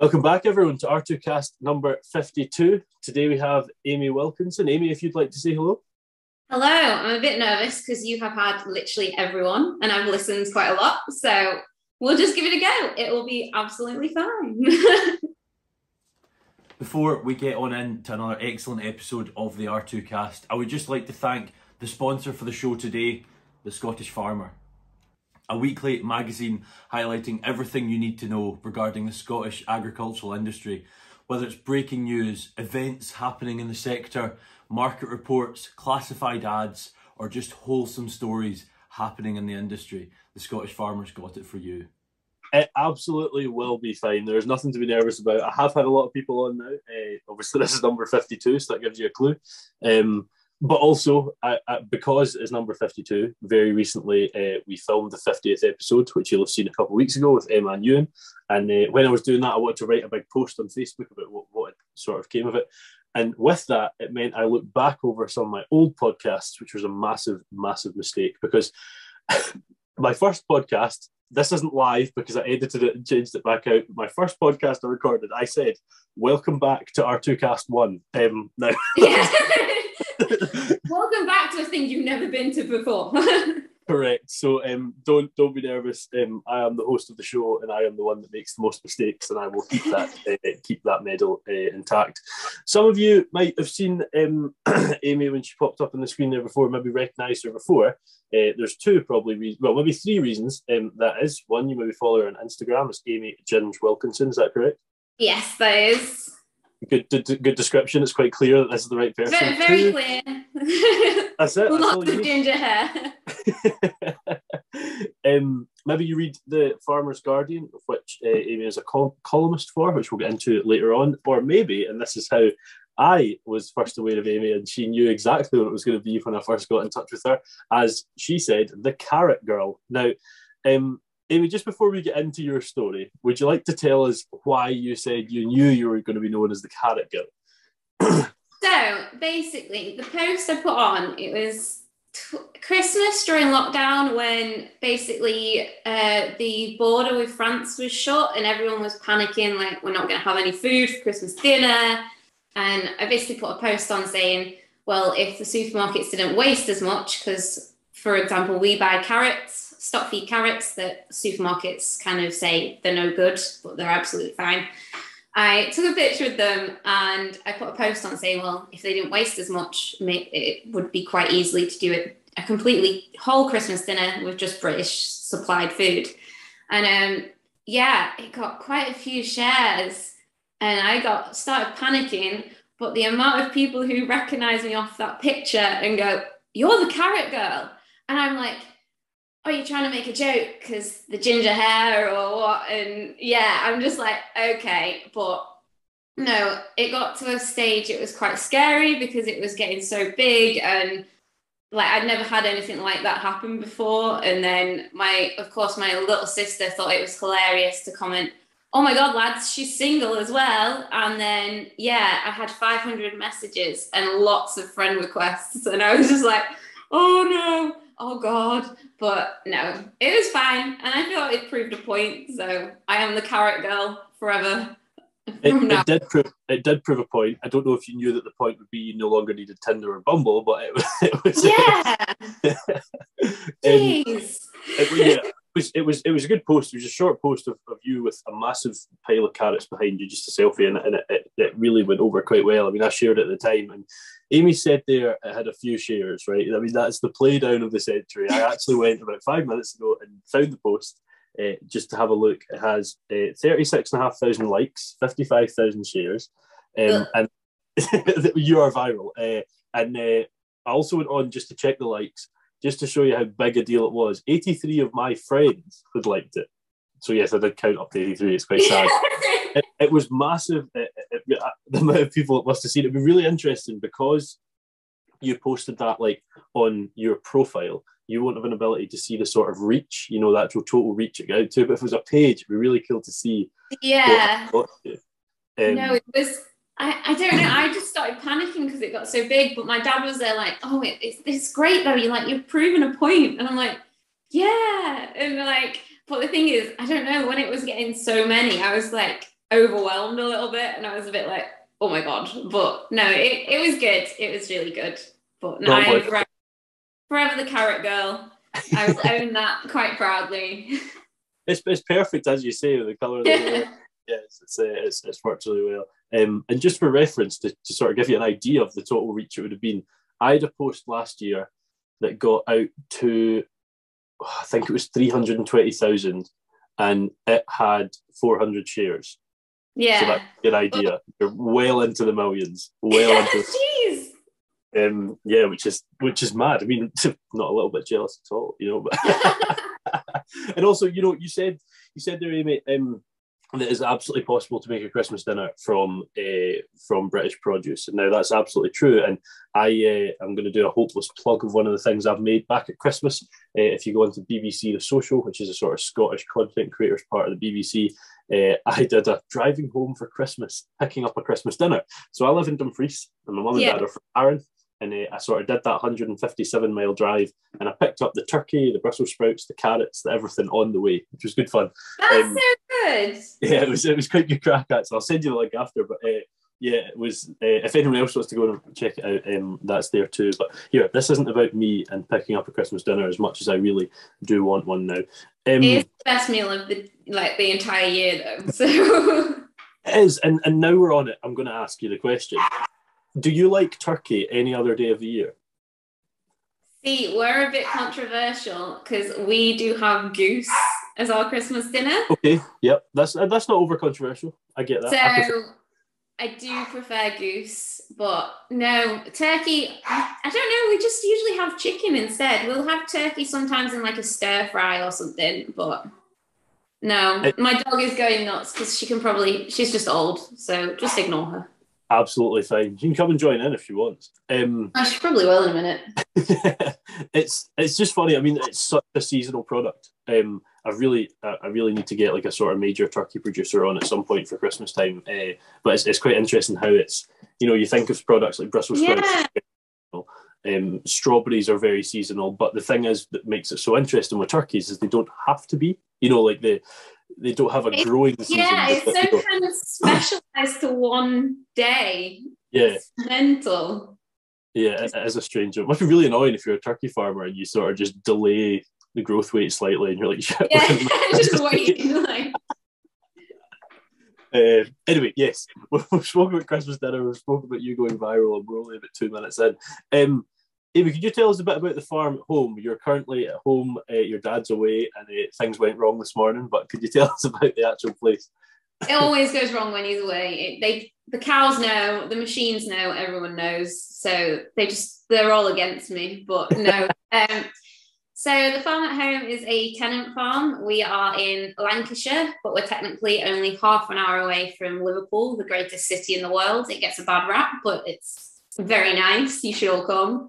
Welcome back, everyone, to R2Kast number 52. Today we have Amy Wilkinson. Amy, if you'd like to say hello. Hello, I'm a bit nervous because you have had literally everyone and I've listened quite a lot. So we'll just give it a go. It will be absolutely fine. Before we get on into another excellent episode of the R2Kast, I would just like to thank the sponsor for the show today, The Scottish Farmer. A weekly magazine highlighting everything you need to know regarding the Scottish agricultural industry, whether it's breaking news, events happening in the sector, market reports, classified ads, or just wholesome stories happening in the industry. The Scottish Farmer's got it for you. It absolutely will be fine. There's nothing to be nervous about. I have had a lot of people on now. Obviously, this is number 52, so that gives you a clue. But also, because it's number 52, very recently we filmed the 50th episode, which you'll have seen a couple of weeks ago with Emma and Ewan. And when I was doing that, I wanted to write a big post on Facebook about what sort of came of it. And with that, it meant I looked back over some of my old podcasts, which was a massive, massive mistake because my first podcast, this isn't live because I edited it and changed it back out. My first podcast I recorded, I said, "Welcome back to R2Kast 1." Now, Yeah. Welcome back to a thing you've never been to before. Correct. So don't be nervous. I am the host of the show, and I am the one that makes the most mistakes, and I will keep that medal intact. Some of you might have seen Amy when she popped up on the screen there before, maybe recognised her before. There's two probably maybe three reasons. That is one, you maybe follow her on Instagram as Amy Ginge Wilkinson. Is that correct? Yes, that is. Good description. It's quite clear that this is the right person. Very clear. That's it. Lots of ginger hair. Maybe you read the Farmer's Guardian, of which Amy is a columnist for, which we'll get into later on. Or maybe, and this is how I was first aware of Amy, and she knew exactly what it was going to be when I first got in touch with her, as she said, the Carrot Girl. Now, Amy, just before we get into your story, would you like to tell us why you said you knew you were going to be known as the Carrot Girl? So basically, the post I put on, it was Christmas during lockdown when basically the border with France was shut and everyone was panicking, like, we're not going to have any food for Christmas dinner. And I basically put a post on saying, well, if the supermarkets didn't waste as much, because, for example, we buy carrots, stock feed carrots that supermarkets kind of say they're no good, but they're absolutely fine. I took a picture of them and I put a post on saying, well, if they didn't waste as much, it would be quite easily to do a completely whole Christmas dinner with just British supplied food. And it got quite a few shares and I started panicking, but the amount of people who recognize me off that picture and go, "You're the Carrot Girl." And I'm like, "Are you trying to make a joke because the ginger hair or what?" And yeah, I'm just like, okay. But no, it got to a stage, it was quite scary because it was getting so big and like I'd never had anything like that happen before. And then my little sister thought it was hilarious to comment, "Oh my God, lads, she's single as well." And then, yeah, I had 500 messages and lots of friend requests. And I was just like, oh no. Oh God, but no, it was fine, and I feel like it proved a point. So I am the Carrot Girl forever. It did prove a point. I don't know if you knew that the point would be you no longer needed Tinder or Bumble, but it was Jeez. It was a good post. It was a short post of you with a massive pile of carrots behind you, just a selfie, and it really went over quite well. I mean, I shared it at the time, and Amy said there it had a few shares, right? I mean, that's the play down of the century. I actually went about 5 minutes ago and found the post just to have a look. It has 36,500 likes, 55,000 shares, and you are viral. I also went on just to check the likes, just to show you how big a deal it was. 83 of my friends had liked it. So yes, I did count up to 83. It's quite sad. It was massive. The amount of people that must have seen it. It'd be really interesting because you posted that like on your profile. You won't have an ability to see the sort of reach, the actual total reach it got out to. But if it was a page, it'd be really cool to see. Yeah. No, it was. I don't know. I just started panicking because it got so big. But my dad was there, like, "Oh, it's great though. You've proven a point." And I'm like, "Yeah." And like, but the thing is, I don't know. When it was getting so many, I was like, overwhelmed a little bit, and I was a bit like, oh my God. But no, it was good. It was really good. But no, I am forever the carrot girl. I will own that quite proudly. It's perfect, as you say, with the colour of the hair. Yes, it's worked really well. And just for reference, to sort of give you an idea of the total reach it would have been, I had a post last year that got out to, I think it was 320,000, and it had 400 shares. Yeah. So that's an idea. You're well into the millions. Well into. Jeez. Yeah, which is mad. I mean, not a little bit jealous at all, you know. But and also, you know, you said there, Amy, that it's absolutely possible to make a Christmas dinner from British produce, and now that's absolutely true. And I'm going to do a hopeless plug of one of the things I've made back at Christmas. If you go into BBC The Social, which is a sort of Scottish content creators part of the BBC, I did a driving home for Christmas, picking up a Christmas dinner. So I live in Dumfries, and my mum and dad are from Arran. And I sort of did that 157-mile drive, and I picked up the turkey, the Brussels sprouts, the carrots, the everything on the way, which was good fun. That's so good. Yeah, it was quite good crack at. So I'll send you the link after. But yeah, it was. If anyone else wants to go and check it out, that's there too. But here, this isn't about me and picking up a Christmas dinner as much as I really do want one now. It's the best meal of the entire year, though. So it is, and now we're on it. I'm going to ask you the question. Do you like turkey any other day of the year? See, we're a bit controversial because we do have goose as our Christmas dinner. Okay, yep, that's not over controversial. I get that. So I do prefer goose, but no, turkey, I don't know, we just usually have chicken instead. We'll have turkey sometimes in like a stir fry or something, but no, my dog is going nuts because she's just old, so just ignore her. Absolutely fine. You can come and join in if you want. She probably will in a minute. It's just funny. I mean, it's such a seasonal product. I really need to get like a sort of major turkey producer on at some point for Christmas time. But it's quite interesting how it's, you know, you think of products like Brussels sprouts. Strawberries are very seasonal, but the thing is that makes it so interesting with turkeys is they don't have to be. You know, like they don't have a growing season. Yeah, it's so kind of specialised to one day. Yeah. It's mental. Yeah, it is a strange. It must be really annoying if you're a turkey farmer and you sort of just delay the growth weight slightly and you're like, shit. Yeah, just waiting. Like. Anyway, yes, we've spoken about Christmas dinner, we've spoken about you going viral, and we're only about 2 minutes in. Amy, could you tell us a bit about the farm at home? You're currently at home, your dad's away, and things went wrong this morning, but could you tell us about the actual place? It always goes wrong when he's away. The cows know, the machines know, everyone knows, so they're all against me, but no. So the farm at home is a tenant farm. We are in Lancashire, but we're technically only half an hour away from Liverpool, the greatest city in the world. It gets a bad rap, but it's very nice. You should all come.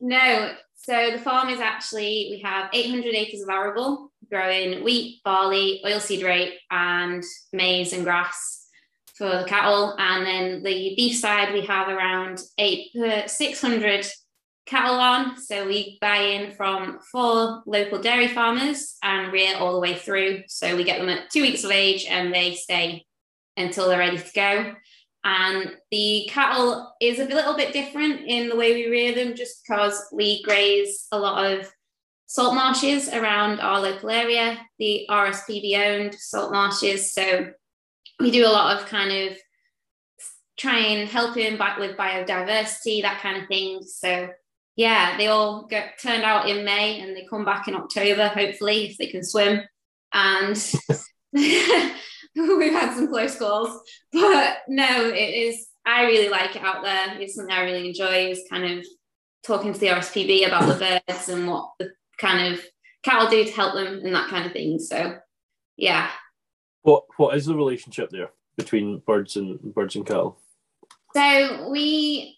No, so the farm is actually, we have 800 acres of arable, growing wheat, barley, oilseed rape, and maize and grass for the cattle. And then the beef side, we have around 600 cattle on. So we buy in from 4 local dairy farmers and rear all the way through. So we get them at 2 weeks of age and they stay until they're ready to go. And the cattle is a little bit different in the way we rear them, just because we graze a lot of salt marshes around our local area, the RSPB owned salt marshes. So we do a lot of kind of try and help him back with biodiversity, that kind of thing. So yeah, they all get turned out in May and they come back in October, hopefully, if they can swim. And we've had some close calls, but no, it is, I really like it out there. It's something I really enjoy, is kind of talking to the RSPB about the birds and what the kind of cattle do to help them and that kind of thing. So yeah. What is the relationship there between birds and cattle? So the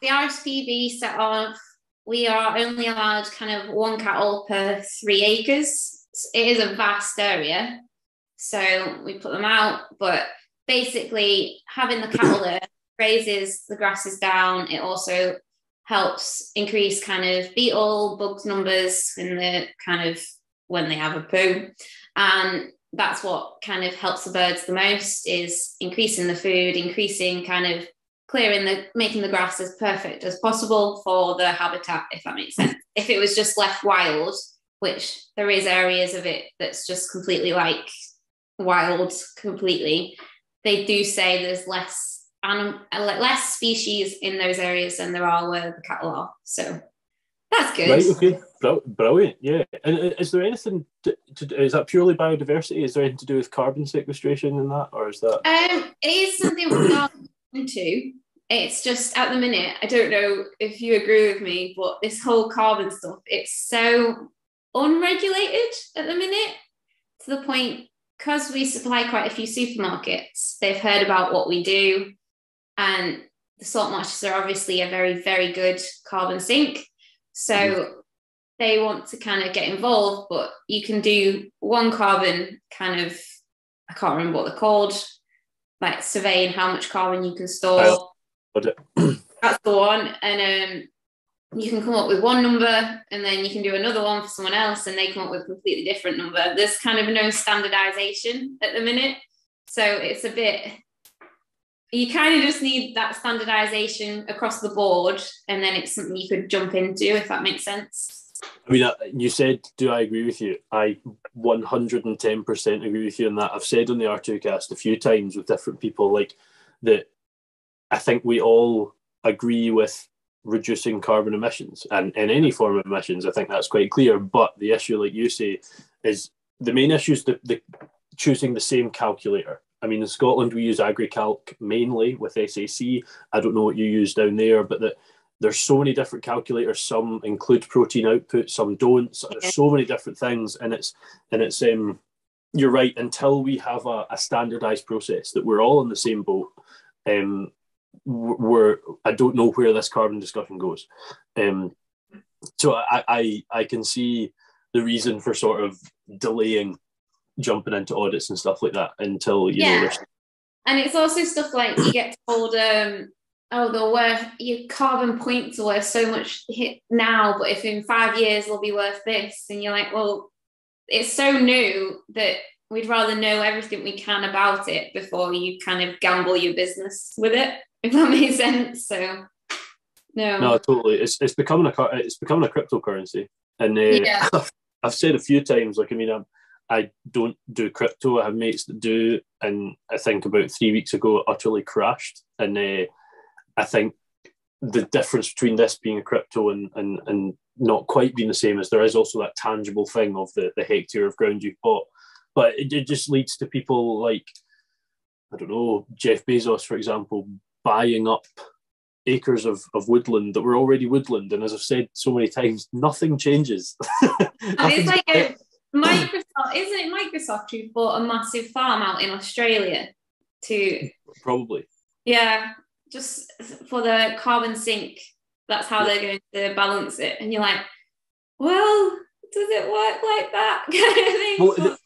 RSPB set off, we are only allowed kind of 1 cattle per 3 acres. It is a vast area. So we put them out, but basically having the cattle there raises the grasses down. It also helps increase kind of beetle, bugs numbers in the kind of when they have a poo. And that's what kind of helps the birds the most, is increasing the food, increasing kind of making the grass as perfect as possible for the habitat, if that makes sense. If it was just left wild, which there is areas of it that's just completely like wild completely, they do say there's less species in those areas than there are where the cattle are. So that's good. Right, okay. Brilliant, yeah. And is there anything is that purely biodiversity? Is there anything to do with carbon sequestration in that, or is that? It is something we're into. It's just at the minute, I don't know if you agree with me, but this whole carbon stuff, it's so unregulated at the minute, to the point, because we supply quite a few supermarkets, they've heard about what we do, and the salt marshes are obviously a very, very good carbon sink. So they want to kind of get involved, but you can do one carbon kind of, I can't remember what they're called, like surveying how much carbon you can store. That's the one. And you can come up with one number, and then you can do another one for someone else, and they come up with a completely different number. There's kind of no standardization at the minute. So it's a bit, you kind of just need that standardization across the board, and then it's something you could jump into, if that makes sense. I mean, you said, do I agree with you? I 110% agree with you on that. I've said on the R2Kast a few times with different people, like, that I think we all agree with reducing carbon emissions and any form of emissions. I think that's quite clear. But the issue, like you say, is the main issue is the choosing the same calculator. I mean, in Scotland, we use AgriCalc mainly with SAC. I don't know what you use down there, but there's so many different calculators. Some include protein output, some don't. So there's so many different things, and it's you're right. Until we have a standardized process that we're all in the same boat, I don't know where this carbon discussion goes. So I can see the reason for sort of delaying jumping into audits and stuff like that until you know. And it's also stuff like you get told, your carbon points are worth so much hit now, but if in 5 years they'll be worth this, and you're like, well, it's so new that we'd rather know everything we can about it before you kind of gamble your business with it, if that makes sense. So no, totally. It's becoming a cryptocurrency, and I've said a few times, like, I mean, I don't do crypto. I have mates that do, and I think about 3 weeks ago it utterly crashed. And I think the difference between this being a crypto and not quite being the same is there is also that tangible thing of the hectare of ground you've bought. But it just leads to people like, I don't know, Jeff Bezos, for example, buying up acres of woodland that were already woodland. And as I've said so many times, nothing changes. It's like Microsoft, isn't it Microsoft who bought a massive farm out in Australia to... Probably. Yeah, just for the carbon sink. That's how they're going to balance it. And you're like, well, does it work like that? Kind of thing. Well,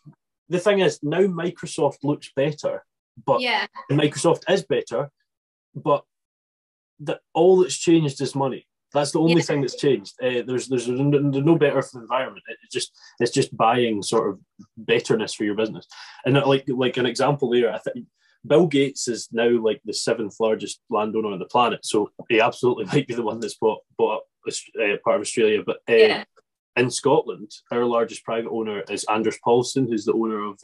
the thing is, now Microsoft looks better, but Microsoft is better, but all that's changed is money. That's the only thing that's changed. There's no better for the environment. It's just buying sort of betterness for your business. And like an example there, I think Bill Gates is now like the 7th largest landowner on the planet. So he absolutely might be the one that's bought up part of Australia. But in Scotland, our largest private owner is Anders Paulson, who's the owner of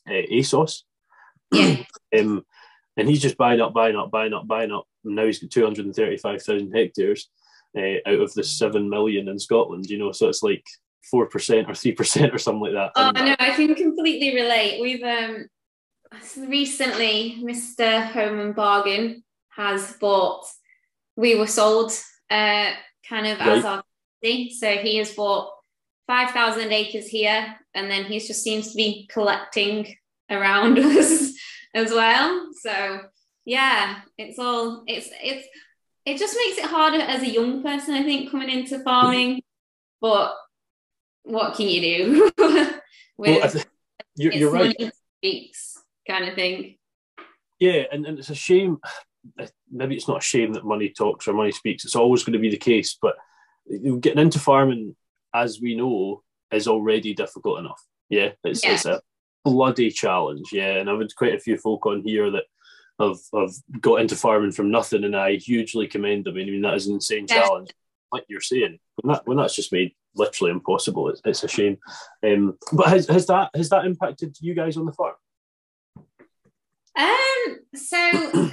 ASOS. Yeah. And he's just buying up. And now he's got 235,000 hectares out of the 7 million in Scotland, you know, so it's like 4% or 3% or something like that. Oh, no, I can completely relate. We've recently, Mr. Home and Bargain has bought, we were sold kind of as our property. So he has bought 5,000 acres here, and then he just seems to be collecting around us as well. So yeah, it just makes it harder as a young person, I think, coming into farming. But what can you do? You're right. Money speaks, kind of thing. Yeah, and it's a shame. Maybe it's not a shame that money talks or money speaks. It's always going to be the case. But getting into farming, as we know, is already difficult enough. Yeah, it's bloody challenge, yeah. And I've had quite a few folk on here that have got into farming from nothing, and I hugely commend them. I mean, that is an insane challenge, like you're saying. When that's just made literally impossible, it's a shame. But has that impacted you guys on the farm? So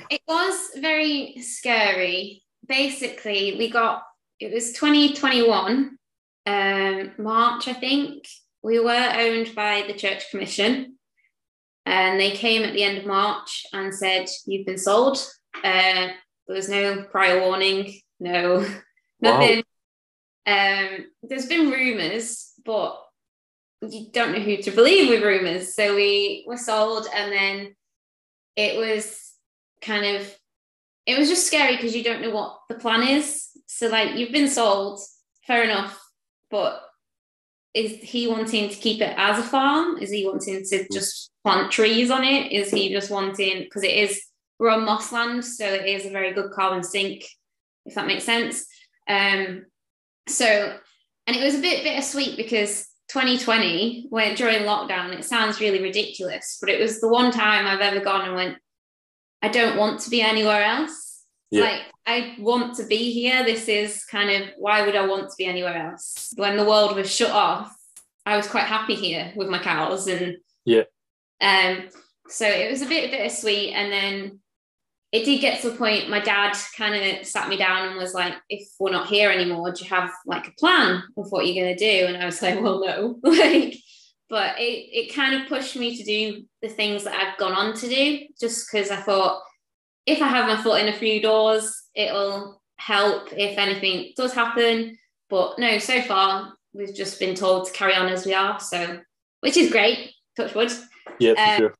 it was very scary. Basically, it was 2021, March, I think. We were owned by the Church Commission, and they came at the end of March and said, "You've been sold." There was no prior warning, no nothing. Wow. There's been rumours, but you don't know who to believe with rumours. So we were sold, and then it was just scary because you don't know what the plan is. So like, you've been sold, fair enough, but is he wanting to keep it as a farm? Is he wanting to just plant trees on it? Is he just wanting, because we're on mossland, so it is a very good carbon sink, if that makes sense. So, and it was a bit bittersweet because 2020, when during lockdown, it sounds really ridiculous, but it was the one time I've ever gone and went, I don't want to be anywhere else. Yeah. Like, I want to be here. This is kind of, why would I want to be anywhere else? When the world was shut off, I was quite happy here with my cows. And yeah. So it was a bit bittersweet. And then it did get to the point, my dad kind of sat me down and was like, if we're not here anymore, do you have like a plan of what you're going to do? And I was like, well, no. But it kind of pushed me to do the things that I've gone on to do, just because I thought, if I have my foot in a few doors, it'll help if anything does happen. But no, so far, we've just been told to carry on as we are, so, which is great, touch wood. Yeah, for sure.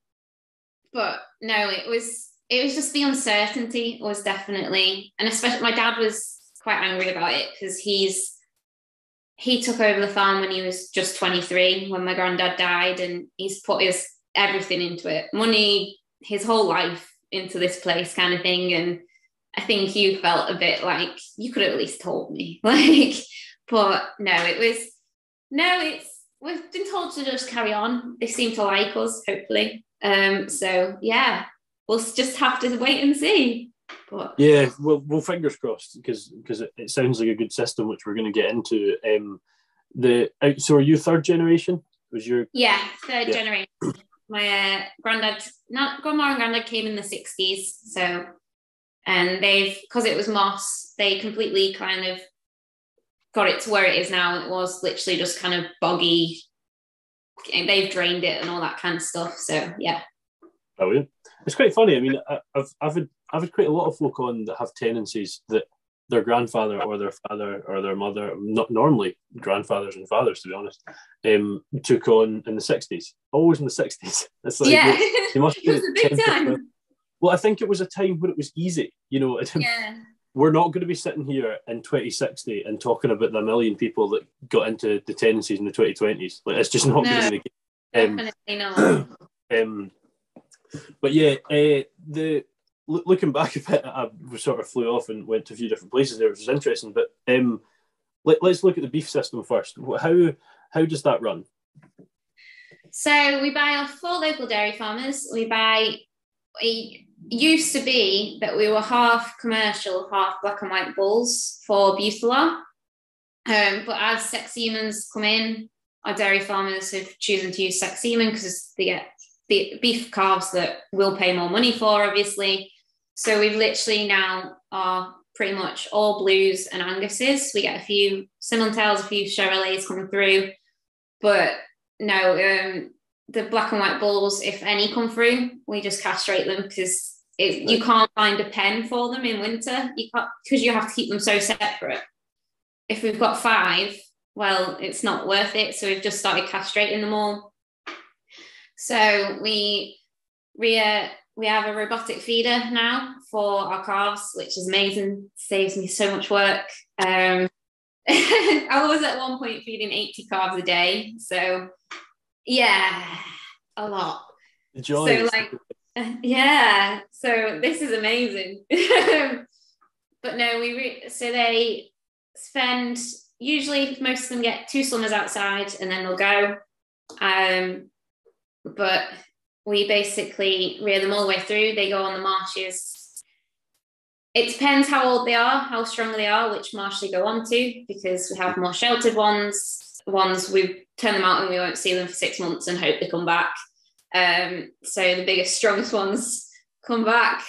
But no, it was just the uncertainty was definitely, and especially my dad was quite angry about it because he took over the farm when he was just 23, when my granddad died, and he's put his everything into it, money, his whole life into this place kind of thing. And I think he felt a bit like, you could have at least told me. But we've been told to just carry on. They seem to like us, hopefully. So yeah, we'll just have to wait and see. But yeah, well, fingers crossed, because it sounds like a good system, which we're going to get into. So are you third generation? Third generation. My grandma and granddad came in the 60s, so, and because it was moss, they completely kind of got it to where it is now. It was literally just kind of boggy. They've drained it and all that kind of stuff. So yeah. Brilliant. It's quite funny. I mean, I've had quite a lot of folk on that have tenancies that their grandfather or their father or their mother, not normally grandfathers and fathers, to be honest, took on in the 60s. Always in the 60s. It's like, yeah, they must it was a big time. Well, I think it was a time when it was easy. Yeah. We're not going to be sitting here in 2060 and talking about the million people that got into the tenancies in the 2020s. Like, it's just not going to be the case. Definitely not. But yeah, looking back a bit, I sort of flew off and went to a few different places there, which was interesting. But let's look at the beef system first. How does that run? So we buy off 4 local dairy farmers. It used to be that we were half commercial, half black and white bulls for Butala. But as sex semens come in, our dairy farmers have chosen to use sex semen because they get the beef calves that we'll pay more money for, obviously. So we've literally now are pretty much all blues and Anguses. We get a few Simmentails, a few Chevrolets coming through. But no, the black and white bulls, if any come through, we just castrate them because you can't find a pen for them in winter. You can't, because you have to keep them so separate. If we've got 5, well, it's not worth it. So we've just started castrating them all. So we have a robotic feeder now for our calves, which is amazing. Saves me so much work. I was at one point feeding 80 calves a day. So yeah, a lot. The joy. So yeah. So this is amazing. But no, so they spend, usually most of them get 2 summers outside and then they'll go. but we basically rear them all the way through. They go on the marshes. It depends how old they are, how strong they are, which marsh they go on to, because we have more sheltered ones. Ones we turn them out and we won't see them for 6 months and hope they come back. So the biggest, strongest ones come back.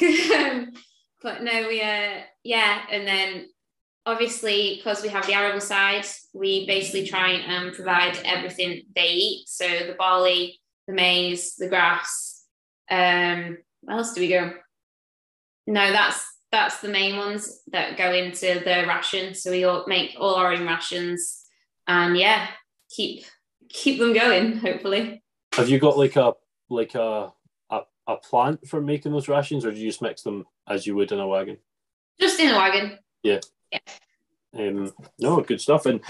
But no, and then obviously, because we have the arable side, we basically try and provide everything they eat. So the barley, the maize, the grass. Where else do we go? No, that's the main ones that go into the ration. So we all make all our own rations, and keep them going. Hopefully. Have you got like a plant for making those rations, or do you just mix them as you would in a wagon? Just in a wagon. Yeah. No, good stuff. And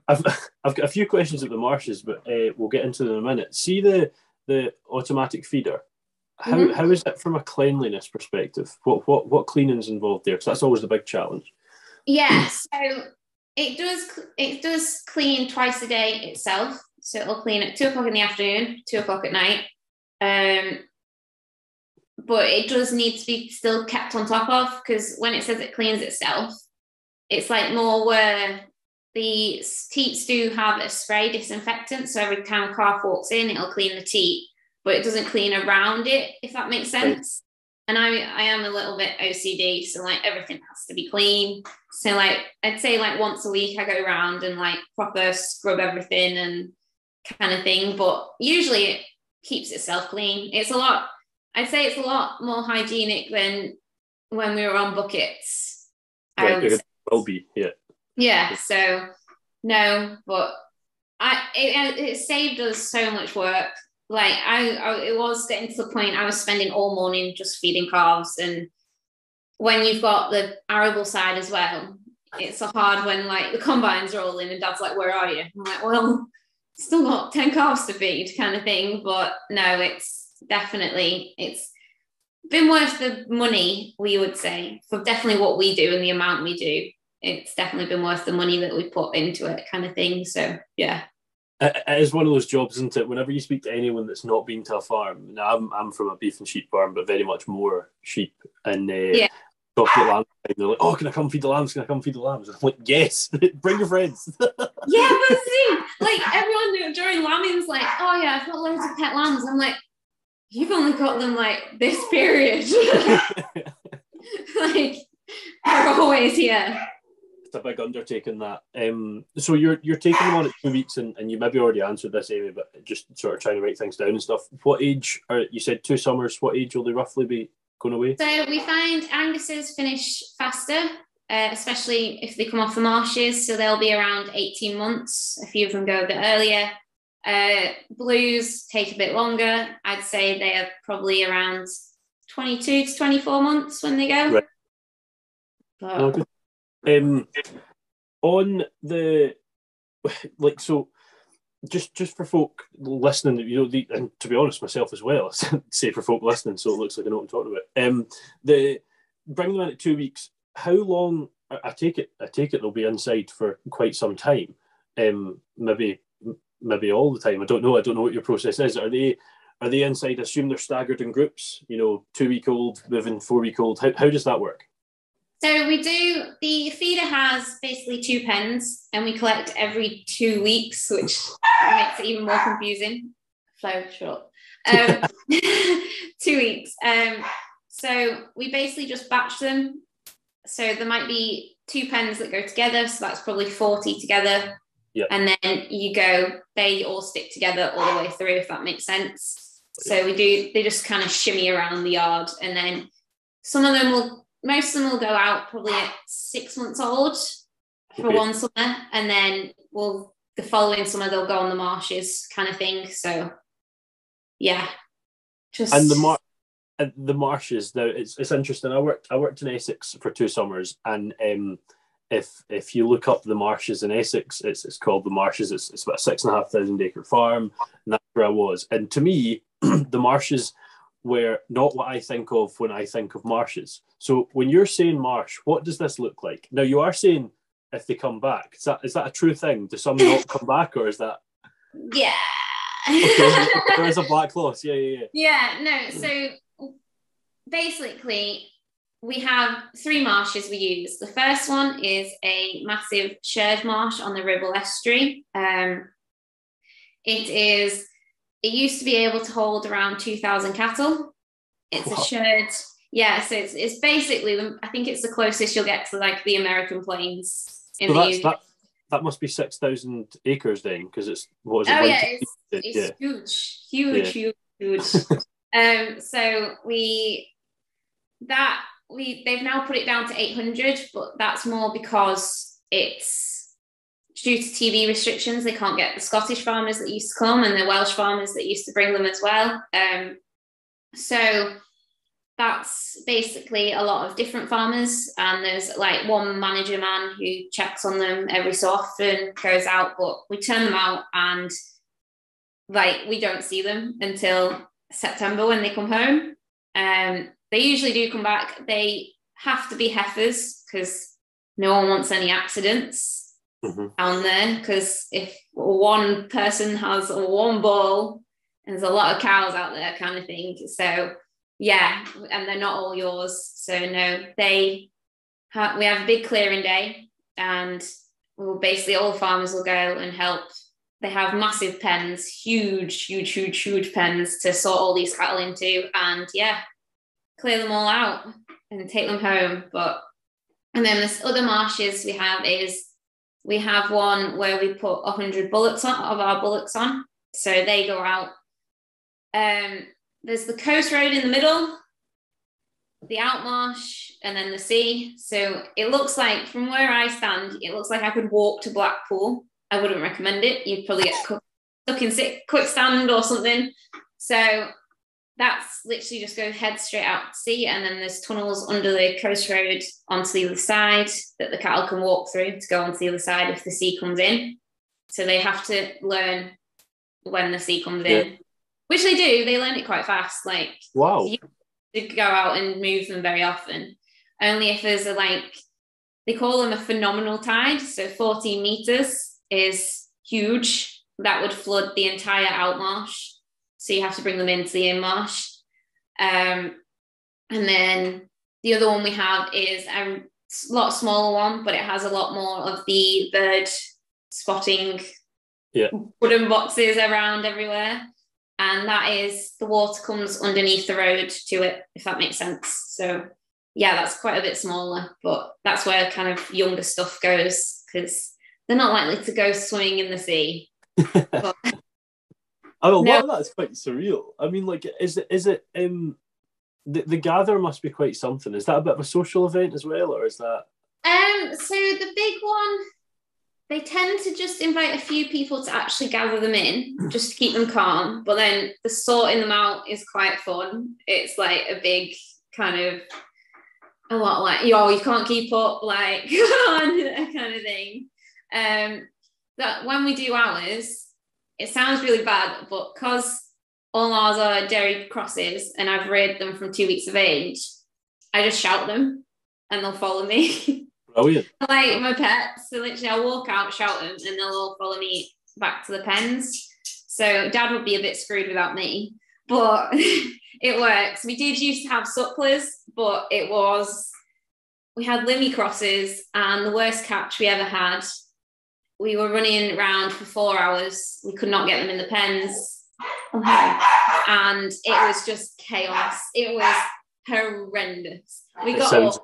I've got a few questions at the marshes, but we'll get into them in a minute. See the automatic feeder. How is it from a cleanliness perspective? What cleaning's involved there? Because that's always the big challenge. Yeah, so it does clean twice a day itself. So it'll clean at 2:00 in the afternoon, 2:00 at night. But it does need to be still kept on top of, because when it says it cleans itself, it's like more where the teats do have a spray disinfectant. So every time a calf walks in, it'll clean the teat, but it doesn't clean around it, if that makes sense. Right. And I am a little bit OCD, so like everything has to be clean. So like I'd say like once a week I go around and like proper scrub everything and kind of thing. But usually it keeps itself clean. I'd say it's a lot more hygienic than when we were on buckets. Right, it will be, yeah. Yeah, so no, but it saved us so much work. Like it was getting to the point I was spending all morning just feeding calves, and when you've got the arable side as well, it's so hard when like the combines roll in and Dad's like, "Where are you?" I'm like, "Well, still got 10 calves to feed," kind of thing. But no, it's been worth the money, we would say, for definitely what we do and the amount we do. It's definitely been worth the money that we put into it, kind of thing. So yeah, it is one of those jobs, isn't it? Whenever you speak to anyone that's not been to a farm, now I'm from a beef and sheep farm, but very much more sheep, and chocolate lamb, they're like, "Oh, can I come feed the lambs? Can I come feed the lambs?" I'm like, "Yes, bring your friends." Yeah, but see, like everyone during lambing's like, "Oh yeah, I've got loads of pet lambs." I'm like, "You've only got them like this period." Like they're always here. It's a big undertaking, that. So you're taking them on at 2 weeks, and you maybe already answered this, Amy, but just sort of trying to write things down and stuff. What age you said 2 summers? What age will they roughly be going away? So we find Anguses finish faster, especially if they come off the marshes. So they'll be around 18 months. A few of them go a bit earlier. Blues take a bit longer. I'd say they are probably around 22 to 24 months when they go. Right. But, on the so just for folk listening, and to be honest, myself as well, say for folk listening, so it looks like I know what I'm talking about. The bring them in at 2 weeks. How long? I take it they'll be inside for quite some time. Maybe all the time. I don't know what your process is. Are they inside? Assume they're staggered in groups. 2-week-old moving 4-week-old. How does that work? So the feeder has basically 2 pens, and we collect every 2 weeks, which makes it even more confusing. Flow short. 2 weeks. So we basically just batch them. So there might be 2 pens that go together, so that's probably 40 together. Yep. And then they all stick together all the way through, if that makes sense. So they just kind of shimmy around the yard, and then most of them will go out probably at 6 months old for one summer, and then the following summer they'll go on the marshes, kind of thing. So yeah, and the marshes. Now it's interesting. I worked in Essex for 2 summers, and if you look up the marshes in Essex, it's called the Marshes. It's about a 6,500 acre farm, and that's where I was. And to me, the marshes were not what I think of when I think of marshes. So when you're saying marsh, what does this look like? Now you are saying if they come back, is that a true thing? Do some not come back, or is that? Yeah, Okay, there is a black loss. Yeah. Yeah, no. So basically, we have 3 marshes we use. The first one is a massive shared marsh on the Ribble estuary. It used to be able to hold around 2,000 cattle. It's a shared, so it's basically, I think it's the closest you'll get to like the American plains in the UK. That must be 6,000 acres then, because it's, what is it? Oh yeah, it's huge. So they've now put it down to 800, but that's more because it's due to TV restrictions. They can't get the Scottish farmers that used to come and the Welsh farmers that used to bring them as well. So that's basically a lot of different farmers, and there's like one manager man who checks on them every so often, goes out, but we turn them out and like we don't see them until September when they come home. They usually do come back. They have to be heifers because no one wants any accidents down there, because if one person has one bull, there's a lot of cows out there kind of thing. So yeah, and they're not all yours. So no, we have a big clearing day, and basically all the farmers will go and help. They have massive pens, huge pens to sort all these cattle into, and clear them all out and take them home. And then this other marshes we have one where we put 100 bullocks of our bullocks on, so they go out. There's the coast road in the middle, the outmarsh, and then the sea. So it looks like, from where I stand, it looks like I could walk to Blackpool. I wouldn't recommend it. You'd probably get stuck in quicksand or something. So that's literally just go head straight out to sea, and then there's tunnels under the coast road onto the other side that the cattle can walk through to go onto the other side if the sea comes in. So they have to learn when the sea comes in. Which they do. They learn it quite fast. Like, wow. You go out and move them very often. Only if there's they call them a phenomenal tide. So 14 meters is huge. That would flood the entire outmarsh. So you have to bring them into the inmarsh. And then the other one we have is a lot smaller one, but it has a lot more of the bird spotting wooden boxes around everywhere. And that is, the water comes underneath the road to it, if that makes sense. So that's quite a bit smaller, but that's where kind of younger stuff goes, because they're not likely to go swimming in the sea. But, a lot of that is quite surreal. I mean, like, is it the gather must be quite something. Is that a bit of a social event as well, or is that? So the big one, they tend to just invite a few people to actually gather them in, just to keep them calm. But then the sorting them out is quite fun. It's like a big kind of, a lot like, you can't keep up, like, come on, that kind of thing. That when we do ours, it sounds really bad, but because all ours are dairy crosses and I've reared them from 2 weeks of age, I just shout them and they'll follow me. Brilliant. Like my pets. So literally I'll walk out, shout them, and they'll all follow me back to the pens. So Dad would be a bit screwed without me, but it works. We did used to have sucklers, but we had Limmy crosses, and the worst catch we ever had, we were running around for 4 hours. We could not get them in the pens. And it was just chaos. It was horrendous. We got up,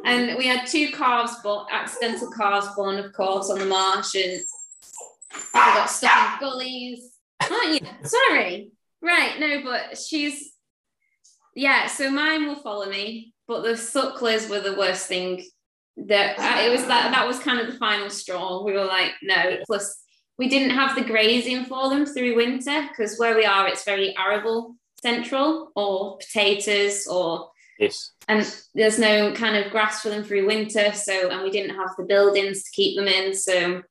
and we had 2 calves, but accidental calves born, of course, on the marsh, and we got stuck in gullies. Aren't you? Sorry. Right, no, but so mine will follow me, but the sucklers were the worst thing. That was kind of the final straw. We were like, no. Plus, we didn't have the grazing for them through winter, because where we are, it's very arable central, or potatoes, and there's no kind of grass for them through winter. So, and we didn't have the buildings to keep them in. So,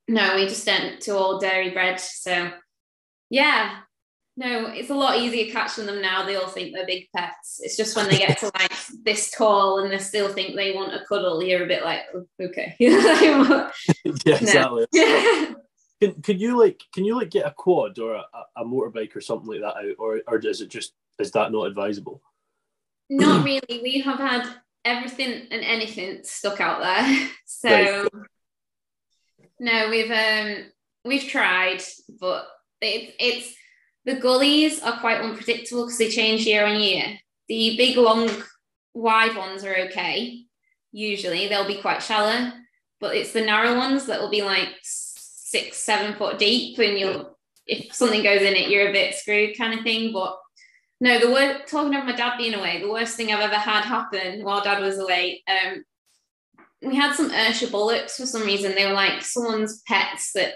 no, we just went to all dairy bred. So, no, it's a lot easier catching them now. They all think they're big pets. It's just when they get to like this tall and they still think they want a cuddle, you're a bit like, oh, okay. Yeah, exactly. Can you get a quad or a motorbike or something like that out, or is that not advisable? Not really. We have had everything and anything stuck out there. So Right. no, we've tried, but it's the gullies are quite unpredictable because they change year on year. The big, long, wide ones are okay. Usually they'll be quite shallow, but it's the narrow ones that will be like 6-7 foot deep, and if something goes in it, you're a bit screwed kind of thing. But no, talking of my dad being away, the worst thing I've ever had happen while Dad was away. We had some Ursha bullocks for some reason. They were like someone's pets that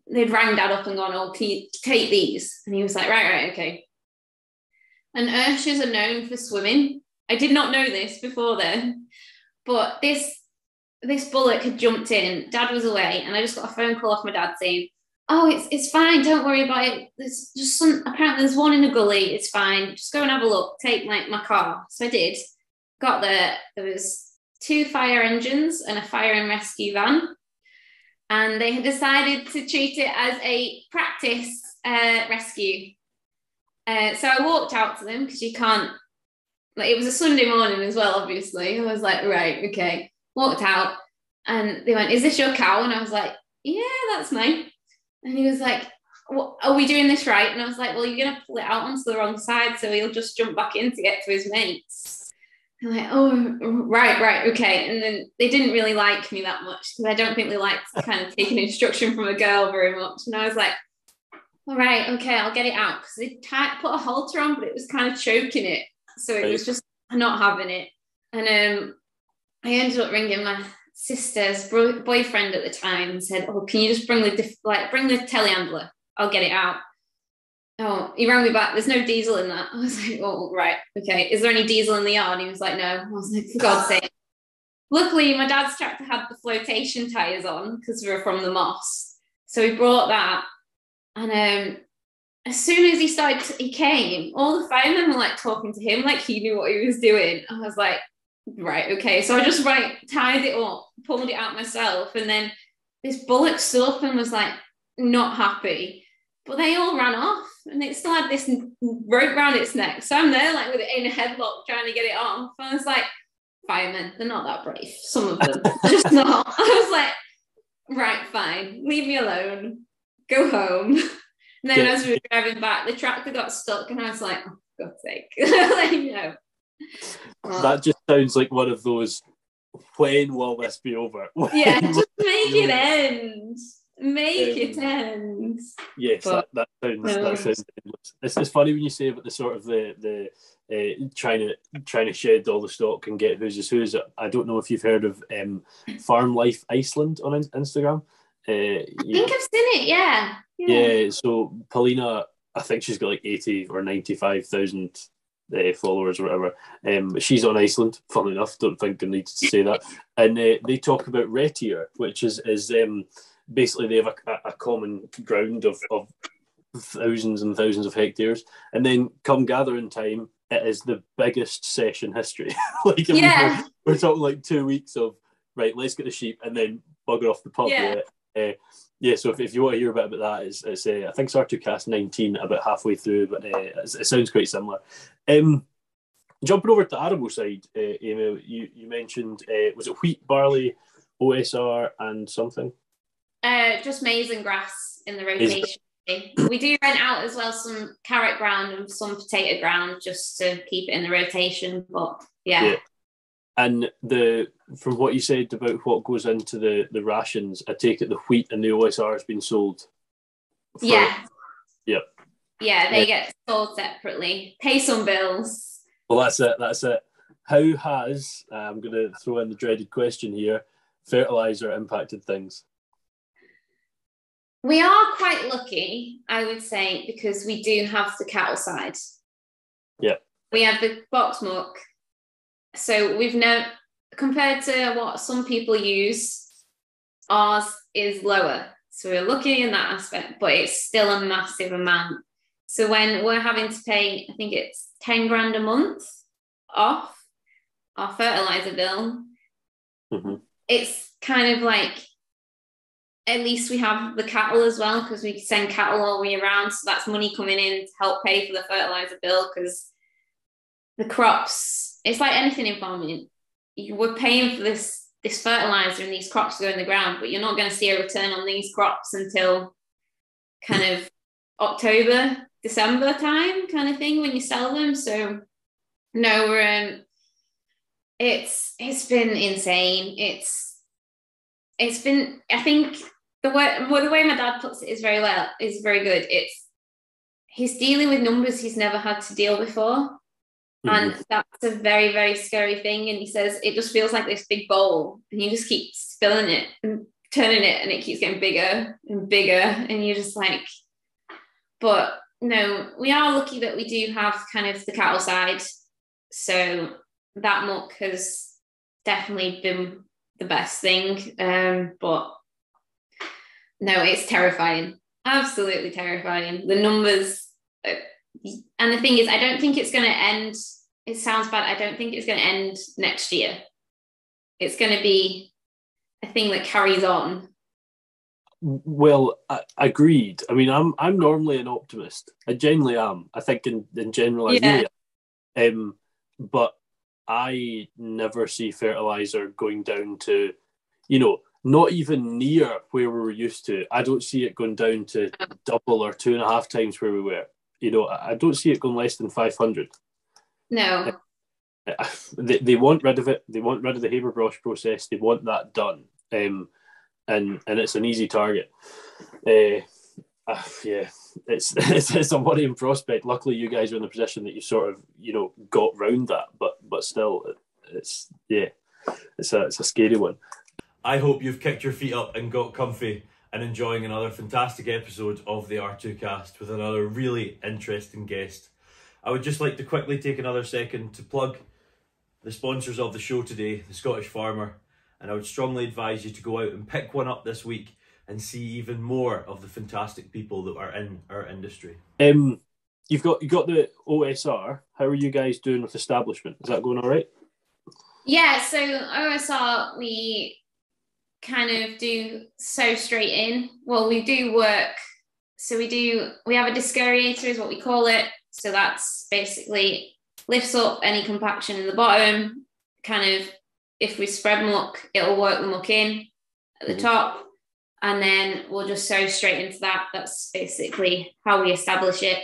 they'd rang Dad up and gone, "Oh, can you take these?" And he was like, right, okay. And Urshas are known for swimming. I did not know this before then, but this bullock had jumped in. Dad was away, and I just got a phone call off my dad saying, "Oh, it's fine. Don't worry about it. There's just apparently there's one in the gully. It's fine. Just go and have a look. Take my car." So I did. Got there. There was 2 fire engines and a fire and rescue van. And they had decided to treat it as a practice rescue. So I walked out to them because you can't, like, it was a Sunday morning as well, obviously. I was like, right, okay. Walked out and they went, "Is this your cow?" And I was like, "Yeah, that's mine." And he was like, "Are we doing this right?" And I was like, "Well, you're going to pull it out onto the wrong side, so he'll just jump back in to get to his mates." I'm like, "Oh, right, okay." And then they didn't really like me that much because I don't think they liked kind of taking instruction from a girl very much. And I was like, "All right, okay, I'll get it out." Because they put a halter on, but it was kind of choking it. So it was just not having it. And I ended up ringing my sister's boyfriend at the time and said, "Oh, can you just bring the telehandler? I'll get it out." Oh, he rang me back. "There's no diesel in that." I was like, "Oh, right, okay. Is there any diesel in the yard?" He was like, "No." I was like, "For God's sake." Luckily, my dad's tractor had the flotation tyres on because we were from the Moss. So he brought that. And as soon as he came, all the firemen were like talking to him like he knew what he was doing. I was like, right, okay. So I just tied it up, pulled it out myself. And then this bullock stood up and was like, not happy. But they all ran off and it still had this rope around its neck. So I'm there like with it in a headlock trying to get it off. And I was like, firemen, they're not that brave. Some of them, just not. I was like, right, fine, leave me alone, go home. And then as we were driving back, the tractor got stuck and I was like, oh, for God's sake. Like, no. That just sounds like one of those, when will this be over? Yeah, just make it end. Make it end. Yes, but that sounds endless. It's funny when you say about the sort of the trying to shed all the stock and get who's is who's. I don't know if you've heard of Farm Life Iceland on Instagram. I think I've seen it. Yeah. So Paulina, I think she's got like 80 or 95,000 followers or whatever. She's on Iceland. Funnily enough, don't think I need to say that. And they talk about retier, which is basically they have a common ground of thousands and thousands of hectares, and then come gathering time, it is the biggest sesh in history. Like, we're talking like 2 weeks of, right, let's get the sheep and then bugger off the pub. So if you want to hear a bit about that, it's I think it's R2Kast 19, about halfway through, but it sounds quite similar. Jumping over to the arable side, Amy, you mentioned, was it wheat, barley, OSR and something? Just maize and grass in the rotation. We do rent out as well some carrot ground and some potato ground just to keep it in the rotation. But yeah. And from what you said about what goes into the rations, I take it the wheat and the OSR has been sold. Yeah, they get sold separately. Pay some bills. Well, that's it. How has, I'm going to throw in the dreaded question here, fertiliser impacted things? We are quite lucky, I would say, because we do have the cattle side. Yeah. We have the box muck. So we've compared to what some people use, ours is lower. So we're lucky in that aspect, but it's still a massive amount. So when we're having to pay, I think it's 10 grand a month off our fertiliser bill, it's kind of like, at least we have the cattle as well, because we send cattle all year round. So that's money coming in to help pay for the fertilizer bill, because the crops, it's like anything in farming. We're paying for this fertilizer and these crops go in the ground, but you're not going to see a return on these crops until kind of October, December time kind of thing when you sell them. So no, we're it's been insane. It's been, I think the way my dad puts it is very good. He's dealing with numbers he's never had to deal before. And that's a very, very scary thing. And he says it just feels like this big bowl, and you just keep spilling it and turning it, and it keeps getting bigger and bigger. And you're just like, but no, we are lucky that we do have kind of the cattle side. So that muck has definitely been the best thing. But no, it's terrifying. Absolutely terrifying. The numbers. And the thing is, I don't think it's going to end. It sounds bad. I don't think it's going to end next year. It's going to be a thing that carries on. Well, agreed. I mean, I'm normally an optimist. I genuinely am. I think in general, I really am. But I never see fertilizer going down to, not even near where we were used to. I don't see it going down to double or 2.5 times where we were. I don't see it going less than 500. No. They want rid of it. They want rid of the Haber-Bosch process. They want that done. And it's an easy target. It's a worrying prospect. Luckily, you guys are in the position that you sort of, got round that. But still, it's a scary one. I hope you've kicked your feet up and got comfy and enjoying another fantastic episode of the R2Kast with another really interesting guest. I would just like to quickly take another second to plug the sponsors of the show today, the Scottish Farmer, and I would strongly advise you to go out and pick one up this week and see even more of the fantastic people that are in our industry. You've got the OSR. How are you guys doing with establishment? Is that going all right? Yeah, so OSR, we kind of do sow straight in. Well, we do work. So we have a discariator is what we call it. So that's basically lifts up any compaction in the bottom. Kind of, if we spread muck, it'll work the muck in at the top. And then we'll just sow straight into that. That's basically how we establish it.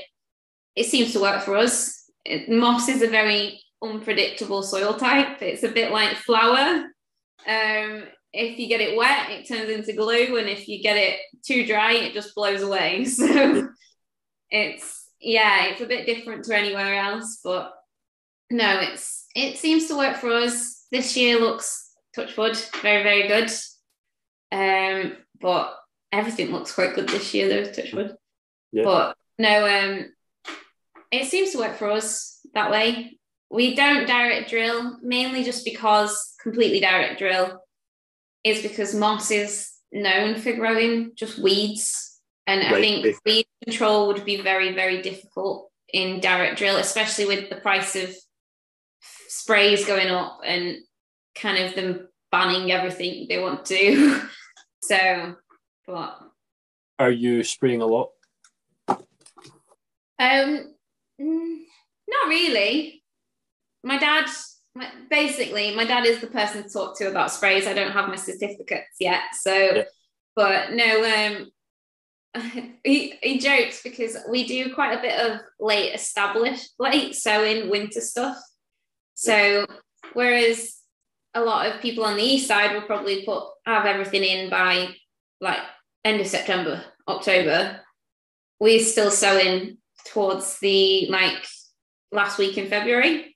It seems to work for us. Moss is a very unpredictable soil type. It's a bit like flour. If you get it wet, it turns into glue, and if you get it too dry, it just blows away. So it's a bit different to anywhere else, but no, it seems to work for us. This year looks, touch wood, very, very good. But everything looks quite good this year, though, touch wood. Yeah. But no, it seems to work for us that way. We don't direct drill, mainly just because completely direct drill is because moss is known for growing just weeds. And I think weed control would be very, very difficult in direct drill, especially with the price of sprays going up and kind of them banning everything they want to. So, but... Are you spraying a lot? Not really. My dad is the person to talk to about sprays. I don't have my certificates yet, so but no, he jokes because we do quite a bit of late sowing winter stuff. So whereas a lot of people on the east side will probably have everything in by like end of September, October, we're still sowing towards the last week in February.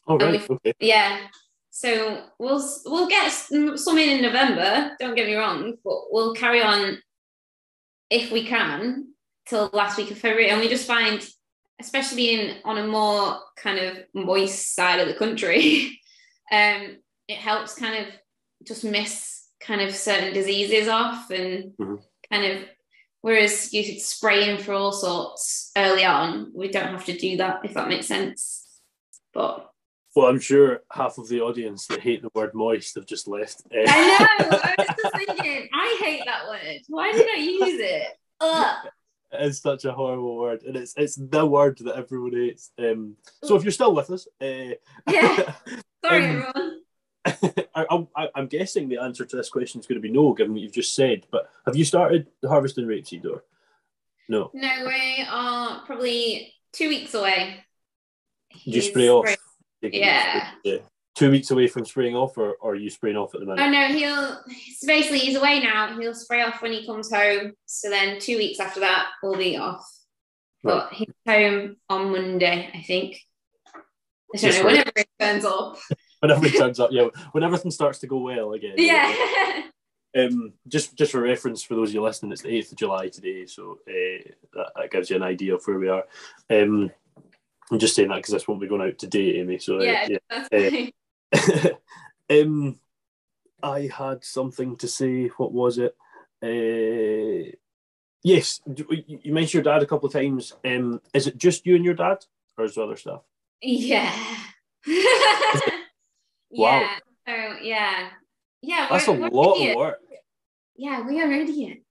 Oh, right. Okay. Yeah. So we'll get some in November, don't get me wrong, but we'll carry on if we can till last week of February. And we just find, especially being on a more kind of moist side of the country, it helps kind of just miss kind of certain diseases off and kind of, whereas you could spray in for all sorts early on, we don't have to do that, if that makes sense. But Well, I'm sure half of the audience that hate the word moist have just left. I know. I was just thinking, I hate that word. Why did I use it? Ugh. It is such a horrible word, and it's the word that everyone hates. So if you're still with us, yeah. Sorry, everyone. I'm guessing the answer to this question is going to be no, given what you've just said. But have you started harvesting rapeseed or no? No, we are probably 2 weeks away. Do you spray off? Yeah. 2 weeks away from spraying off, or are you spraying off at the minute? Oh no, he's away now. He'll spray off when he comes home. So then 2 weeks after that, we'll be off. But Right. he's home on Monday, I think. I don't know, whenever it turns up. Whenever it turns up, yeah. When everything starts to go well again. Yeah. Just for reference, for those of you listening, it's the 8th of July today, so that gives you an idea of where we are. I'm just saying that because this won't be going out today, Amy. So that's fine. I had something to say. What was it? Yes, you mentioned your dad a couple of times. Is it just you and your dad, or is there other stuff? Yeah. Wow. Yeah. So yeah. Yeah. That's a lot idiots. of work. Yeah, we are idiots.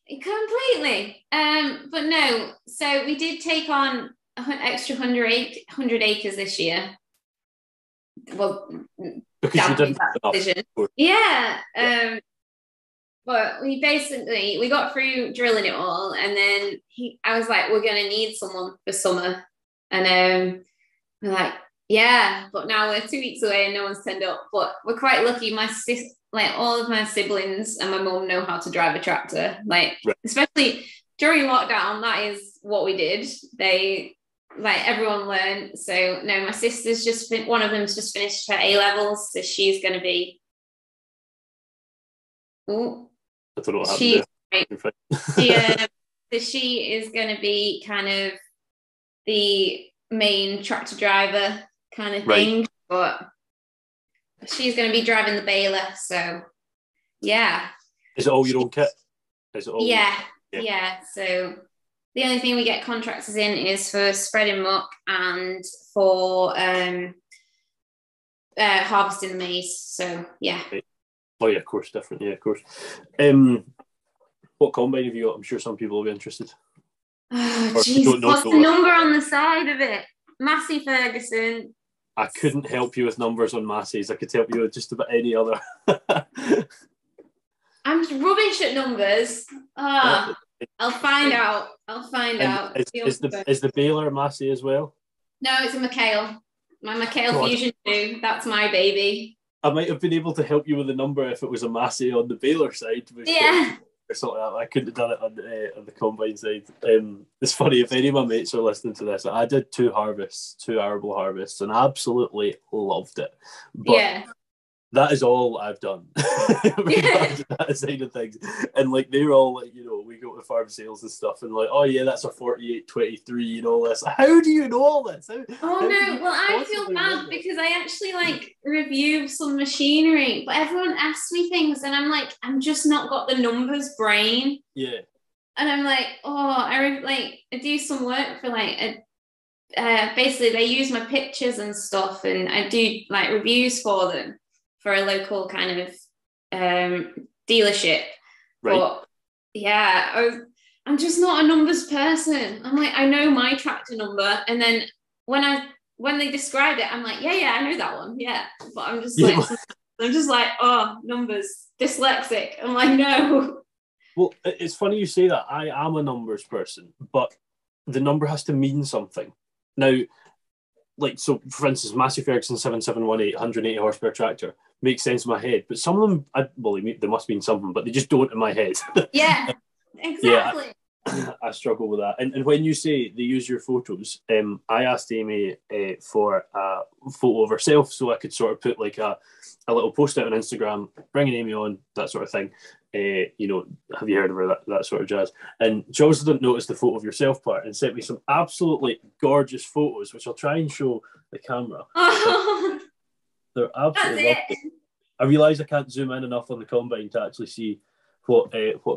Completely. But no. So we did take on extra 100 acres this year. Well, Because you didn't have enough. Yeah. But we got through drilling it all, and then I was like, we're gonna need someone for summer, and we're like, yeah, but now we're 2 weeks away and no one's turned up. But we're quite lucky. All of my siblings and my mum know how to drive a tractor. Especially during lockdown, that is what we did. Everyone learned. So no, my sister's one of them's just finished her A levels, so she's going to be. Oh, I don't know what happened there. Yeah, so she is going to be kind of the main tractor driver kind of thing, but she's going to be driving the baler. So yeah. Is it all your own kit? Is it all? Yeah. So the only thing we get contractors in is for spreading muck and for harvesting the maize. So yeah. Oh yeah, of course, different. Yeah, of course. What combine have you got? I'm sure some people will be interested. Oh jeez, what's the number on the side of it? Massey Ferguson. I couldn't help you with numbers on Massey's. I could help you with just about any other. I'm rubbish at numbers. I'll find out. Is the baler Massey as well? No, it's a McHale. My McHale Fusion 2. That's my baby. I might have been able to help you with the number if it was a Massey on the baler side. Yeah. Or something like that. I couldn't have done it on the combine side. It's funny, if any of my mates are listening to this, I did 2 arable harvests, and absolutely loved it. But that is all I've done. That side of things. And they're all we go to farm sales and stuff, and oh yeah, that's a 48-23 and all this. How do you know all this? I feel bad because I actually review some machinery, but everyone asks me things and I'm like, I'm just not got the numbers brain. Yeah. And I'm like, I do some work for basically they use my pictures and stuff, and I do reviews for them for a local kind of dealership. Right. But yeah, I'm just not a numbers person. I'm like, I know my tractor number, and then when they described it, I'm like, yeah, I know that one, yeah. But I'm just oh, numbers, dyslexic. I'm like, no. Well, it's funny you say that. I am a numbers person, but the number has to mean something. Now, so for instance, Massey Ferguson 7718, 180 horsepower tractor makes sense in my head, but some of them, they must mean something, but they just don't in my head. Yeah, exactly. I struggle with that. And when you say they use your photos, I asked Amy for a photo of herself so I could sort of put a little post out on Instagram, bringing Amy on, that sort of thing. Have you heard of her, that sort of jazz? And she also didn't notice the photo of yourself part and sent me some absolutely gorgeous photos, which I'll try and show the camera. They're absolutely lovely. I realise I can't zoom in enough on the combine to actually see what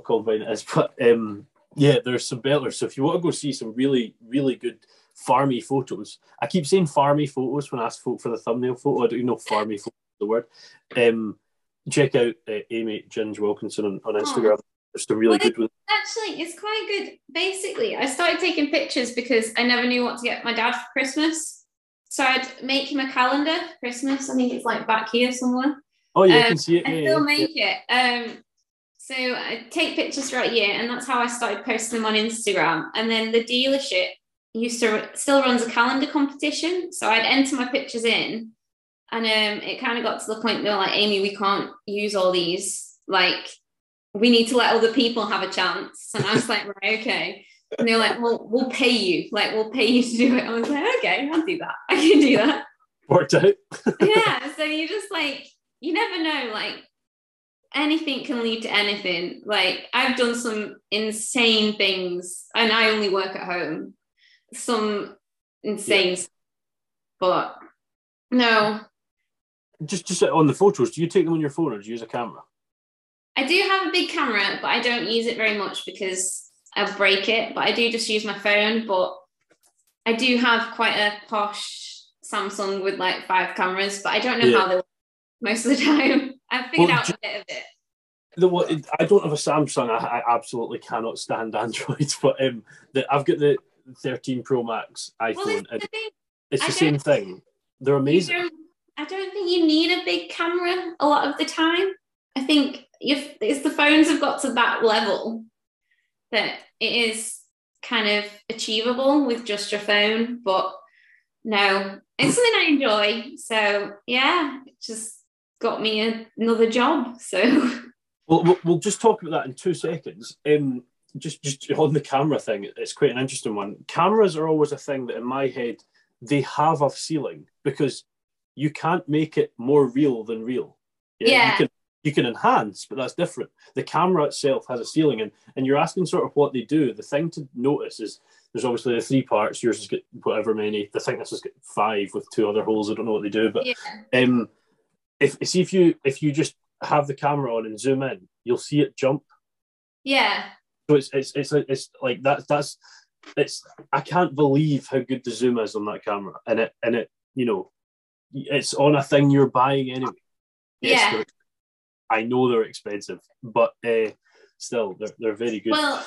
combine it is, but there's some belters. So if you want to go see some really, really good farmy photos. I keep saying farmy photos when I ask folk for the thumbnail photo. I don't even know if farmy photo is the word. Check out Amy Ginge Wilkinson on Instagram. There's some really good ones. Actually, it's quite good. Basically, I started taking pictures because I never knew what to get my dad for Christmas. So I'd make him a calendar for Christmas. I think it's like back here somewhere. Oh yeah, I can see it. I still make it. So I take pictures throughout the year, and that's how I started posting them on Instagram. And then the dealership still runs a calendar competition. So I'd enter my pictures in, and it kind of got to the point they were like, Amy, we can't use all these. Like, we need to let other people have a chance. And I was like, right, okay. And they were like, well, we'll pay you. Like, we'll pay you to do it. I was like, okay, I'll do that. I can do that. Worked out. Yeah. So you just like, you never know, like, anything can lead to anything. Like, I've done some insane things, and I only work at home. Some insane, but no. Just on the photos, do you take them on your phone or do you use a camera? I do have a big camera, but I don't use it very much because I'll break it. But I do just use my phone. But I do have quite a posh Samsung with like 5 cameras, but I don't know how they work most of the time. I've figured out a bit of it. I don't have a Samsung. I absolutely cannot stand Androids, but I've got the 13 Pro Max iPhone, and it's the same thing. They're amazing. I don't think you need a big camera a lot of the time. I think if the phones have got to that level that it is kind of achievable with just your phone, but no, it's something I enjoy. So yeah, it just got me another job. So we'll just talk about that in 2 seconds. Just on the camera thing, it's quite an interesting one. Cameras are always a thing that in my head they have a ceiling because you can't make it more real than real. You can enhance, but that's different. The camera itself has a ceiling, and you're asking sort of what they do. The thing to notice is there's obviously the 3 parts. Yours has got whatever many. I think this has got 5 with 2 other holes. I don't know what they do, but if you just have the camera on and zoom in, you'll see it jump. Yeah. So it's like that's I can't believe how good the zoom is on that camera, and it it's on a thing you're buying anyway. Yes, I know they're expensive, but still they're very good. Well,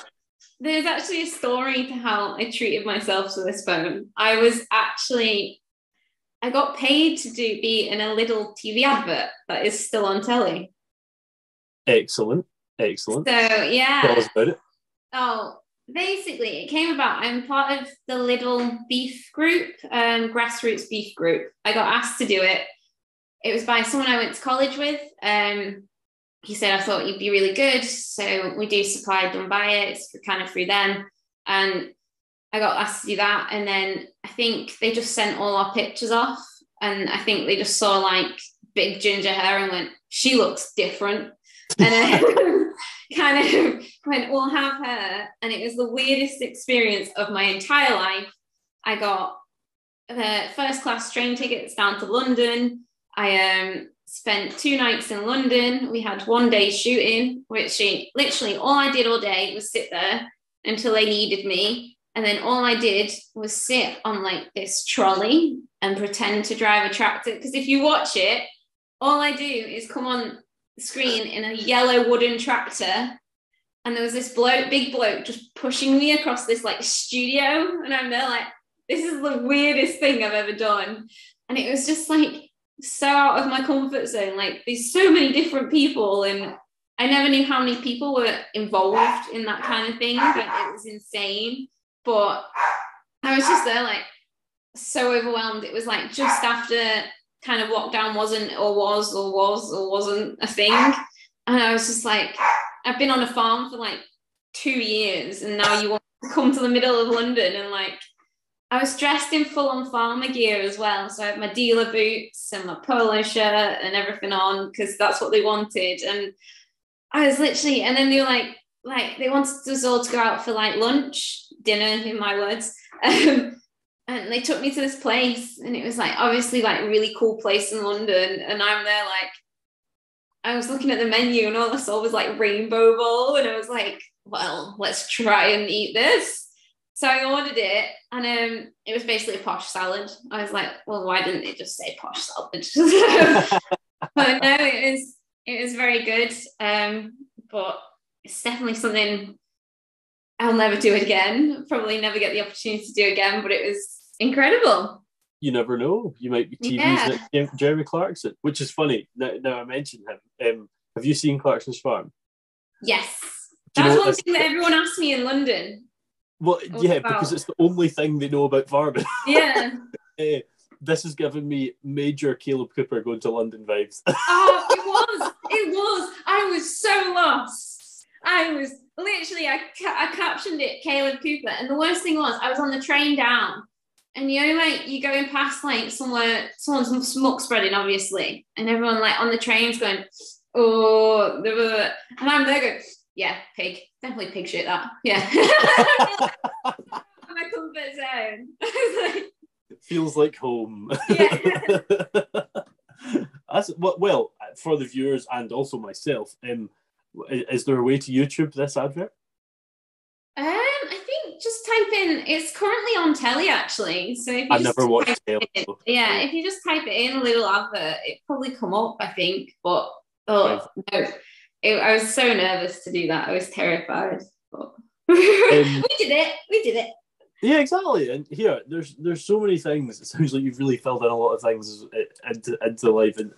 there's actually a story to how I treated myself to this phone. I got paid to be in a little TV advert that is still on telly. Excellent. So yeah. Tell us about it. Oh, basically, it came about. I'm part of the Little Beef Group, grassroots beef group. I got asked to do it. It was by someone I went to college with. He said, I thought you'd be really good. So we do supply done by it. It's kind of through them. And I got asked to do that. And then I think they just sent all our pictures off. And I think they just saw like big ginger hair and went, she looks different. And kind of went, we'll have her. And it was the weirdest experience of my entire life. I got the first class train tickets down to London. I spent 2 nights in London. We had 1 day shooting, which literally all I did all day was sit there until they needed me. And then all I did was sit on like this trolley and pretend to drive a tractor. Because if you watch it, all I do is come on the screen in a yellow wooden tractor. And there was this big bloke just pushing me across this like studio. And I'm there like, this is the weirdest thing I've ever done. And it was just like, so out of my comfort zone. Like there's so many different people, and I never knew how many people were involved in that kind of thing, but it was insane. But I was just there like so overwhelmed. It was like just after kind of lockdown wasn't a thing, and I was just like, I've been on a farm for like 2 years, and now you want to come to the middle of London. And like I was dressed in full-on farmer gear as well. So I had my dealer boots and my polo shirt and everything on because that's what they wanted. And I was literally, and then they were like they wanted us all to go out for like lunch, dinner in my words. And they took me to this place, and it was like obviously like a really cool place in London. And I'm there like, I was looking at the menu and all I saw was like rainbow bowl. And I was like, well, let's try and eat this. So I ordered it, and it was basically a posh salad. I was like, well, why didn't it just say posh salad? But no, it was very good. But it's definitely something I'll never do again. Probably never get the opportunity to do again. But it was incredible. You never know. You might be TV's next Jeremy Clarkson, which is funny. Now I mentioned him. Have you seen Clarkson's Farm? Yes. That's one thing that everyone asked me in London. Well, yeah, because it's the only thing they know about farming. Yeah. This has given me major Caleb Cooper going to London vibes. Oh, it was. I was so lost. I was literally, I captioned it Caleb Cooper. And the worst thing was, I was on the train down. And you know, like, you're going past, like, somewhere, someone's smoke spreading, obviously. And everyone, like, on the train's going, oh, and I'm there going, yeah, pig. Definitely pig shit, that. Yeah. My comfort zone. It feels like home. Yeah. Well, for the viewers and also myself, is there a way to YouTube this advert? I think just type in, it's currently on telly, actually. So if you I've never watched telly. Yeah, if you just type it in, a little advert, it probably come up, I think. But no, I was so nervous to do that. I was terrified. But we did it. Yeah, exactly. And here, there's so many things. It sounds like you've really filled in a lot of things into life. And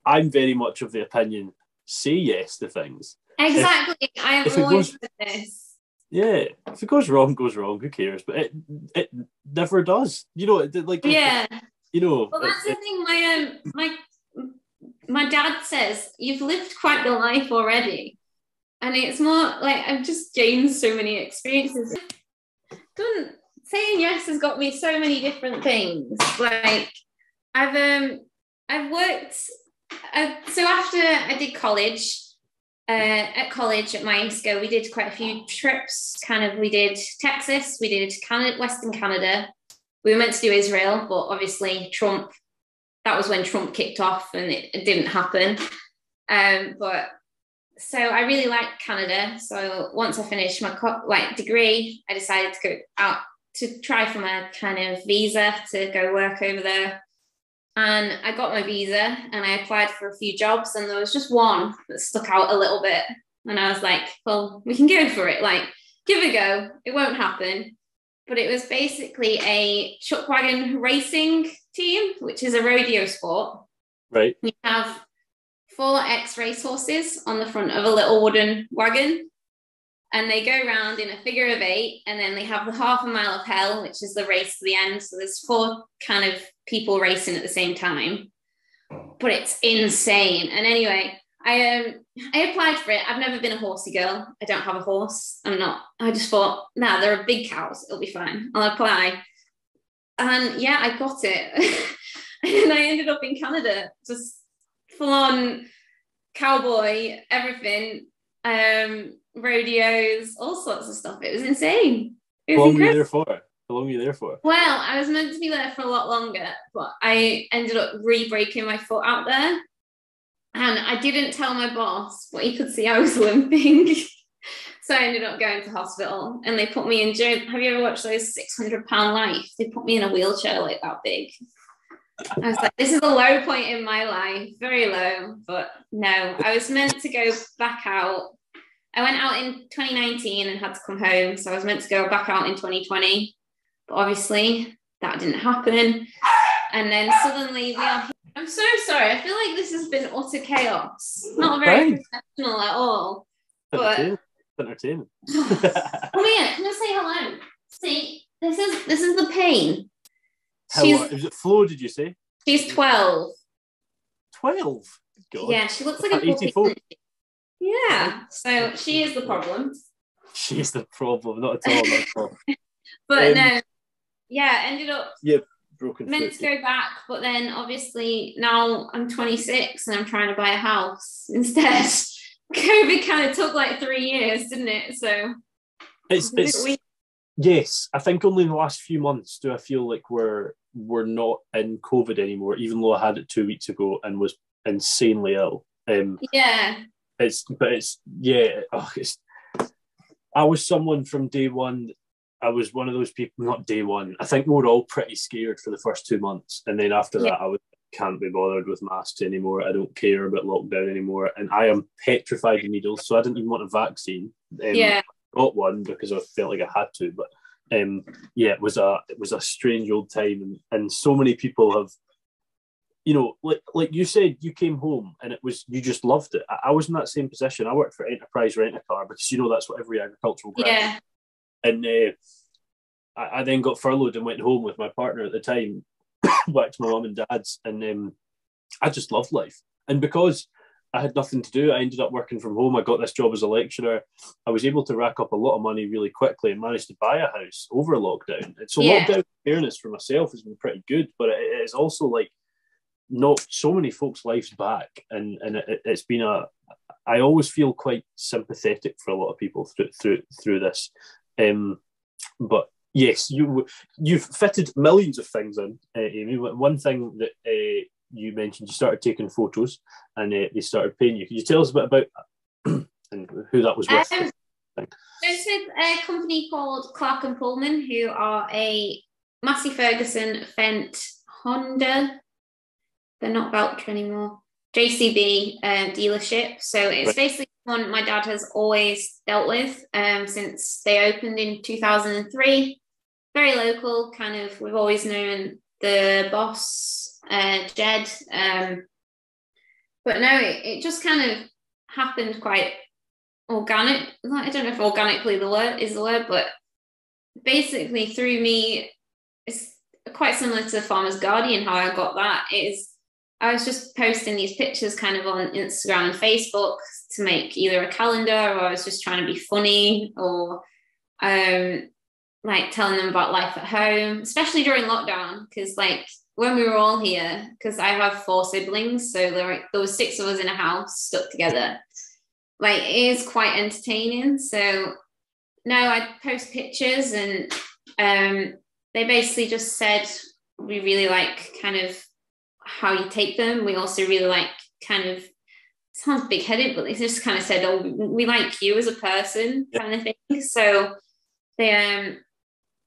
I'm very much of the opinion, say yes to things. Exactly. I have always said this. Yeah, if it goes wrong, goes wrong. Who cares? But it never does. You know, like, yeah. You know. Well, that's the thing. My dad says, you've lived quite the life already. And it's more like I've just gained so many experiences. Saying yes has got me so many different things. Like, I've worked. So after I did college, at college at my school, we did quite a few trips. We did Texas, we did Canada, Western Canada. We were meant to do Israel, but obviously that was when Trump kicked off and it didn't happen. But so I really liked Canada. So once I finished my degree, I decided to go out to try for my kind of visa to go work over there. And I got my visa and I applied for a few jobs, and there was just one that stuck out a little bit. And I was like, well, we can go for it. Like, give it a go. It won't happen. But it was basically a chuck wagon racing team, which is a rodeo sport. Right. You have 4 ex-racehorses on the front of a little wooden wagon, and they go around in a figure of 8, and then they have the half a mile of hell, which is the race to the end. So there's 4 kind of people racing at the same time, but it's insane. And anyway, I applied for it. I've never been a horsey girl. I don't have a horse. I just thought, nah, they're big cows. It'll be fine. I'll apply. And yeah, I got it. And I ended up in Canada, just full on cowboy, everything, rodeos, all sorts of stuff. It was insane. How long were you there for? Well, I was meant to be there for a lot longer, but I ended up re-breaking my foot out there. And I didn't tell my boss, but he could see I was limping. So I ended up going to hospital, and they put me in jail. Have you ever watched those 600-pound Life? They put me in a wheelchair like that big. I was like, this is a low point in my life, very low. But no, I was meant to go back out. I went out in 2019 and had to come home. So I was meant to go back out in 2020. But obviously that didn't happen. And then suddenly I'm so sorry. I feel like this has been utter chaos. Not very professional at all. But entertaining. Come here, come and say hello. See, this is the pain. Is it Flo, did you say? She's 12. 12? God. Yeah, she looks like a 84. Yeah, so she is the problem. She's the problem, not at all. But no, yeah, ended up broken meant to go back, but then obviously now I'm 26 and I'm trying to buy a house instead. COVID kind of took like 3 years, didn't it? So yes, I think only in the last few months do I feel like we're not in COVID anymore, even though I had it 2 weeks ago and was insanely ill. I was someone from day one. I was one of those people, not day one. I think we were all pretty scared for the first 2 months. And then after that, I can't be bothered with masks anymore. I don't care about lockdown anymore. And I am petrified of needles. So I didn't even want a vaccine. I got one because I felt like I had to. But it was a strange old time. And so many people have, you know, like you said, you came home and you just loved it. I was in that same position. I worked for Enterprise Rent-A-Car because, you know, that's what every agricultural graduate. And I then got furloughed and went home with my partner at the time, back to my mum and dad's, and I just loved life. And because I had nothing to do, I ended up working from home. I got this job as a lecturer. I was able to rack up a lot of money really quickly and managed to buy a house over lockdown. And so lockdown fairness for myself has been pretty good, but it is also like knocked so many folks' lives back. And it's been I always feel quite sympathetic for a lot of people through this. But yes, you've fitted millions of things in, Amy. One thing that you mentioned, you started taking photos, and they started paying you. Can you tell us a bit about that and who that was with? This is a company called Clark and Pullman, who are a Massey Ferguson, Fendt, Honda. They're not Valtra anymore. JCB dealership. So it's basically one my dad has always dealt with since they opened in 2003. Very local, kind of. We've always known the boss, Jed. But no, it just kind of happened quite organic. I don't know if organically is the word, but basically through me, it's quite similar to Farmer's Guardian, how I got that is I was just posting these pictures kind of on Instagram and Facebook to make either a calendar, or I was just trying to be funny, or like telling them about life at home, especially during lockdown, because like when we were all here, because I have 4 siblings, so there was 6 of us in a house stuck together. Like it is quite entertaining. So now I post pictures, and they basically just said we really like kind of how you take them. We also really like kind of, sounds big-headed, but they just kind of said, oh, we like you as a person kind of thing. So they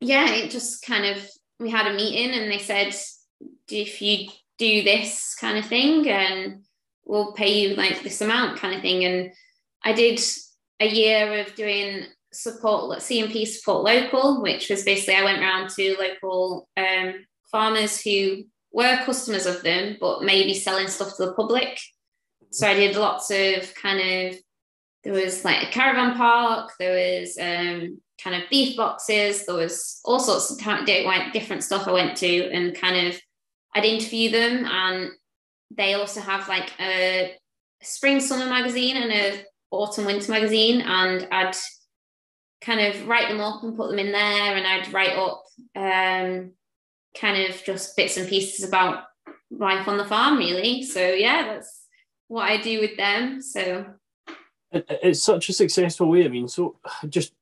it just kind of, we had a meeting and they said, if you do this kind of thing, and we'll pay you like this amount kind of thing. And I did a year of doing CMP support local, which was basically I went around to local farmers who were customers of them, but maybe selling stuff to the public. So I did lots of kind of, there was like a caravan park, there was kind of beef boxes, there was all sorts of different stuff I went to, and kind of I'd interview them. And they also have like a spring summer magazine and a autumn winter magazine, and I'd kind of write them up and put them in there, and I'd write up kind of just bits and pieces about life on the farm, really. So yeah, that's what I do with them. So it's such a successful way. I mean, so just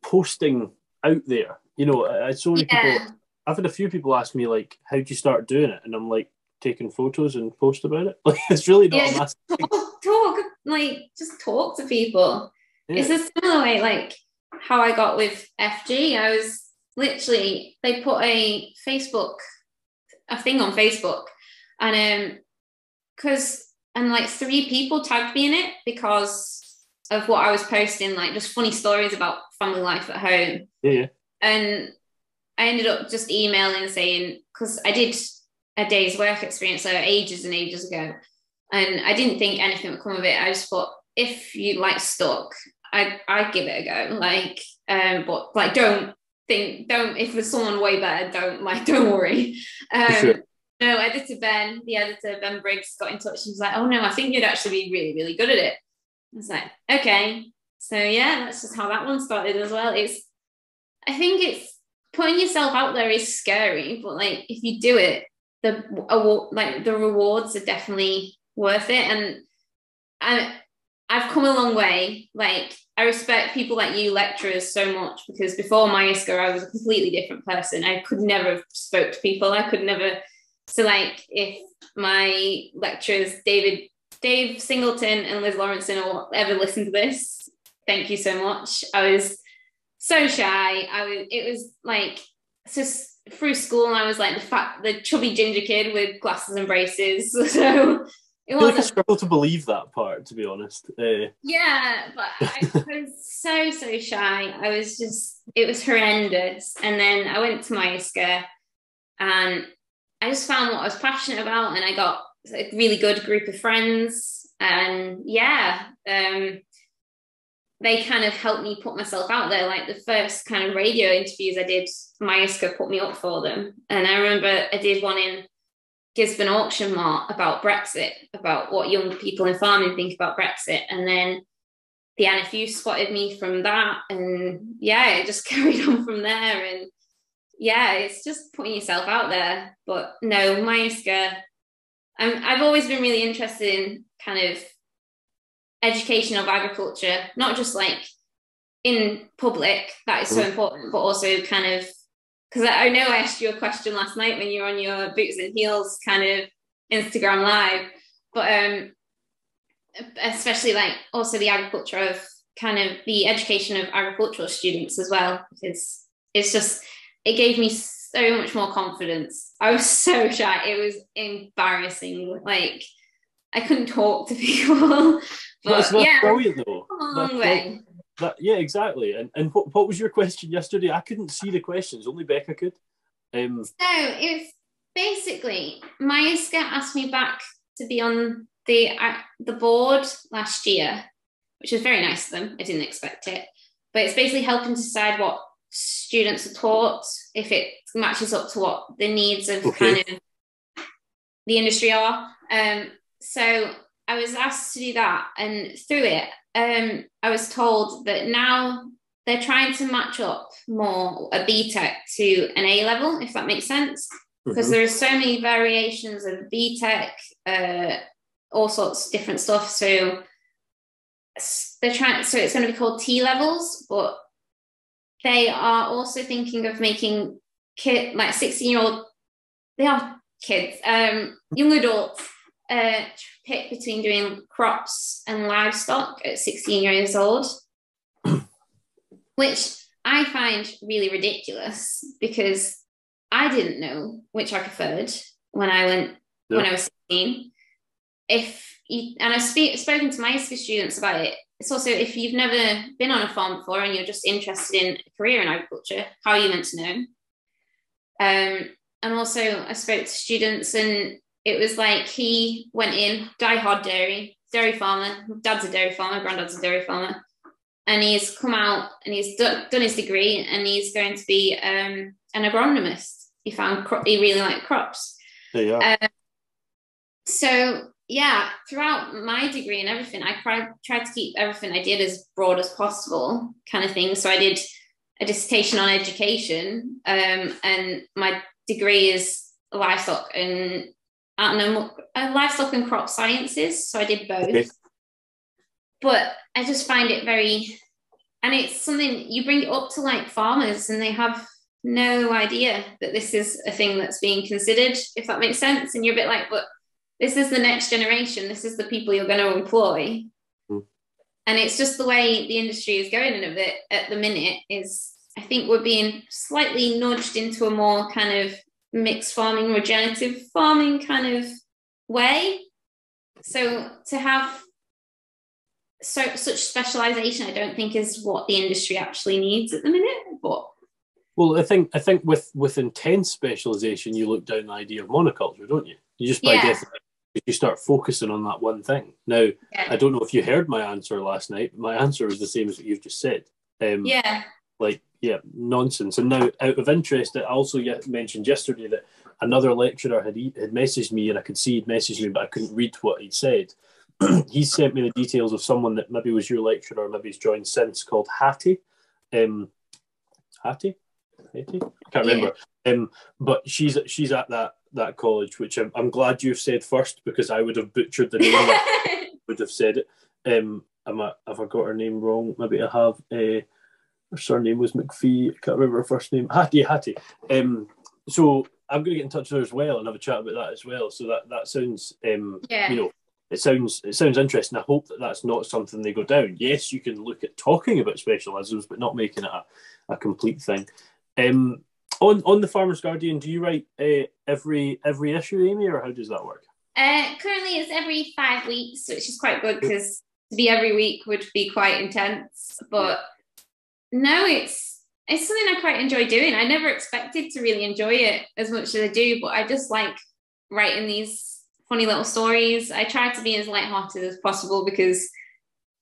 posting out there, you know, so many people, I've had a few people ask me like, how'd you start doing it? And I'm like, taking photos and post about it. Like, it's really not a massive just talk to people. It's a similar way like how I got with FG. I was literally, they put a thing on Facebook, and like 3 people tagged me in it because of what I was posting, like just funny stories about family life at home. And I ended up just emailing saying, because I did a day's work experience so ages and ages ago, and I didn't think anything would come of it. I just thought, if you like stuck, I'd give it a go, like but like don't if there's someone way better, don't worry. No, the editor Ben Briggs got in touch and was like, oh no, I think you'd actually be really, really good at it. I was like, okay. So yeah, that's just how that one started as well. I think it's putting yourself out there is scary, but like if you do it, the rewards are definitely worth it. And I've come a long way. Like I respect people like you lecturers so much, because before MyISCA I was a completely different person. I could never have spoke to people. I could never. So like if my lecturers, Dave Singleton and Liz Lawrenson or ever listen to this, thank you so much. I was so shy. It was like, so through school, I was like the chubby ginger kid with glasses and braces. So it I feel like I wasn't. struggle to believe that part, to be honest. Yeah, but I was so shy. It was horrendous. And then I went to Myeska and I just found what I was passionate about, and I got a really good group of friends. And they kind of helped me put myself out there. Like the first kind of radio interviews I did, Myeska put me up for them. And I remember I did one in Gisborne Auction Mart about Brexit, about what young people in farming think about Brexit. And then the NFU spotted me from that. And yeah, it just carried on from there. And yeah, it's just putting yourself out there. But no, Myeska, I've always been really interested in kind of education of agriculture, not just like in public, that is so important, but also kind of, because I know I asked you a question last night when you were on your boots and heels kind of Instagram live, but especially like also the agriculture of kind of the education of agricultural students as well, because it gave me so much more confidence. I was so shy. It was embarrassing. Like I couldn't talk to people. But that's brilliant though. A long way. Yeah, exactly. And what was your question yesterday? I couldn't see the questions. Only Becca could. So it was basically Myeska asked me back to be on the board last year, which was very nice of them. I didn't expect it, but it's basically helping decide what students are taught, if it matches up to what the needs of kind of the industry are. So I was asked to do that, and through it, I was told that now they're trying to match up more a BTEC to an A level, if that makes sense, because there are so many variations of BTEC, all sorts of different stuff. So they're trying. So it's going to be called T levels, but they are also thinking of making like 16-year-old. They are kids, young adults. Pick between doing crops and livestock at 16 years old, which I find really ridiculous because I didn't know which I preferred when I was 16. And I've spoken to my students about it. It's also, if you've never been on a farm before and you're just interested in a career in agriculture, how are you meant to know? And also I spoke to students, and it was like he went in, diehard dairy farmer. Dad's a dairy farmer, granddad's a dairy farmer. And he's come out and he's done his degree, and he's going to be an agronomist. He really liked crops. Yeah. So yeah, throughout my degree and everything, I tried to keep everything I did as broad as possible, kind of thing. So I did a dissertation on education, and my degree is livestock and crop sciences. So I did both. Okay. But I just find it and it's something you bring it up to like farmers, and they have no idea that this is a thing that's being considered, if that makes sense. And you're a bit like, but this is the next generation. This is the people you're going to employ. And it's just the way the industry is going in a bit at the minute is, I think we're being slightly nudged into a more kind of mixed farming, regenerative farming kind of way. So to have such specialization, I don't think is what the industry actually needs at the minute. But well, I think with intense specialization, you look down the idea of monoculture, don't you? You just by definition, you start focusing on that one thing. Now, I don't know if you heard my answer last night. But my answer was the same as what you've just said. Nonsense. And now, out of interest, I also mentioned yesterday that another lecturer had messaged me, and I could see he'd messaged me, but I couldn't read what he'd said. He sent me the details of someone that maybe was your lecturer, or maybe he's joined since, called Hattie. Hattie? I can't remember. But she's at that college, which I'm glad you've said first, because I would have butchered the name. Would have said it. Have I got her name wrong? Maybe I have. Her surname was McPhee. I can't remember her first name. Hattie. So I'm going to get in touch with her as well and have a chat about that as well. So that sounds, it sounds interesting. I hope that that's not something they go down. Yes, you can look at talking about specialisms, but not making it a complete thing. On the Farmers Guardian, do you write every issue, Amy, or how does that work? Currently, it's every 5 weeks, which is quite good because to be every week would be quite intense. But no, it's something I quite enjoy doing. I never expected to really enjoy it as much as I do, but I just like writing these funny little stories. I try to be as lighthearted as possible because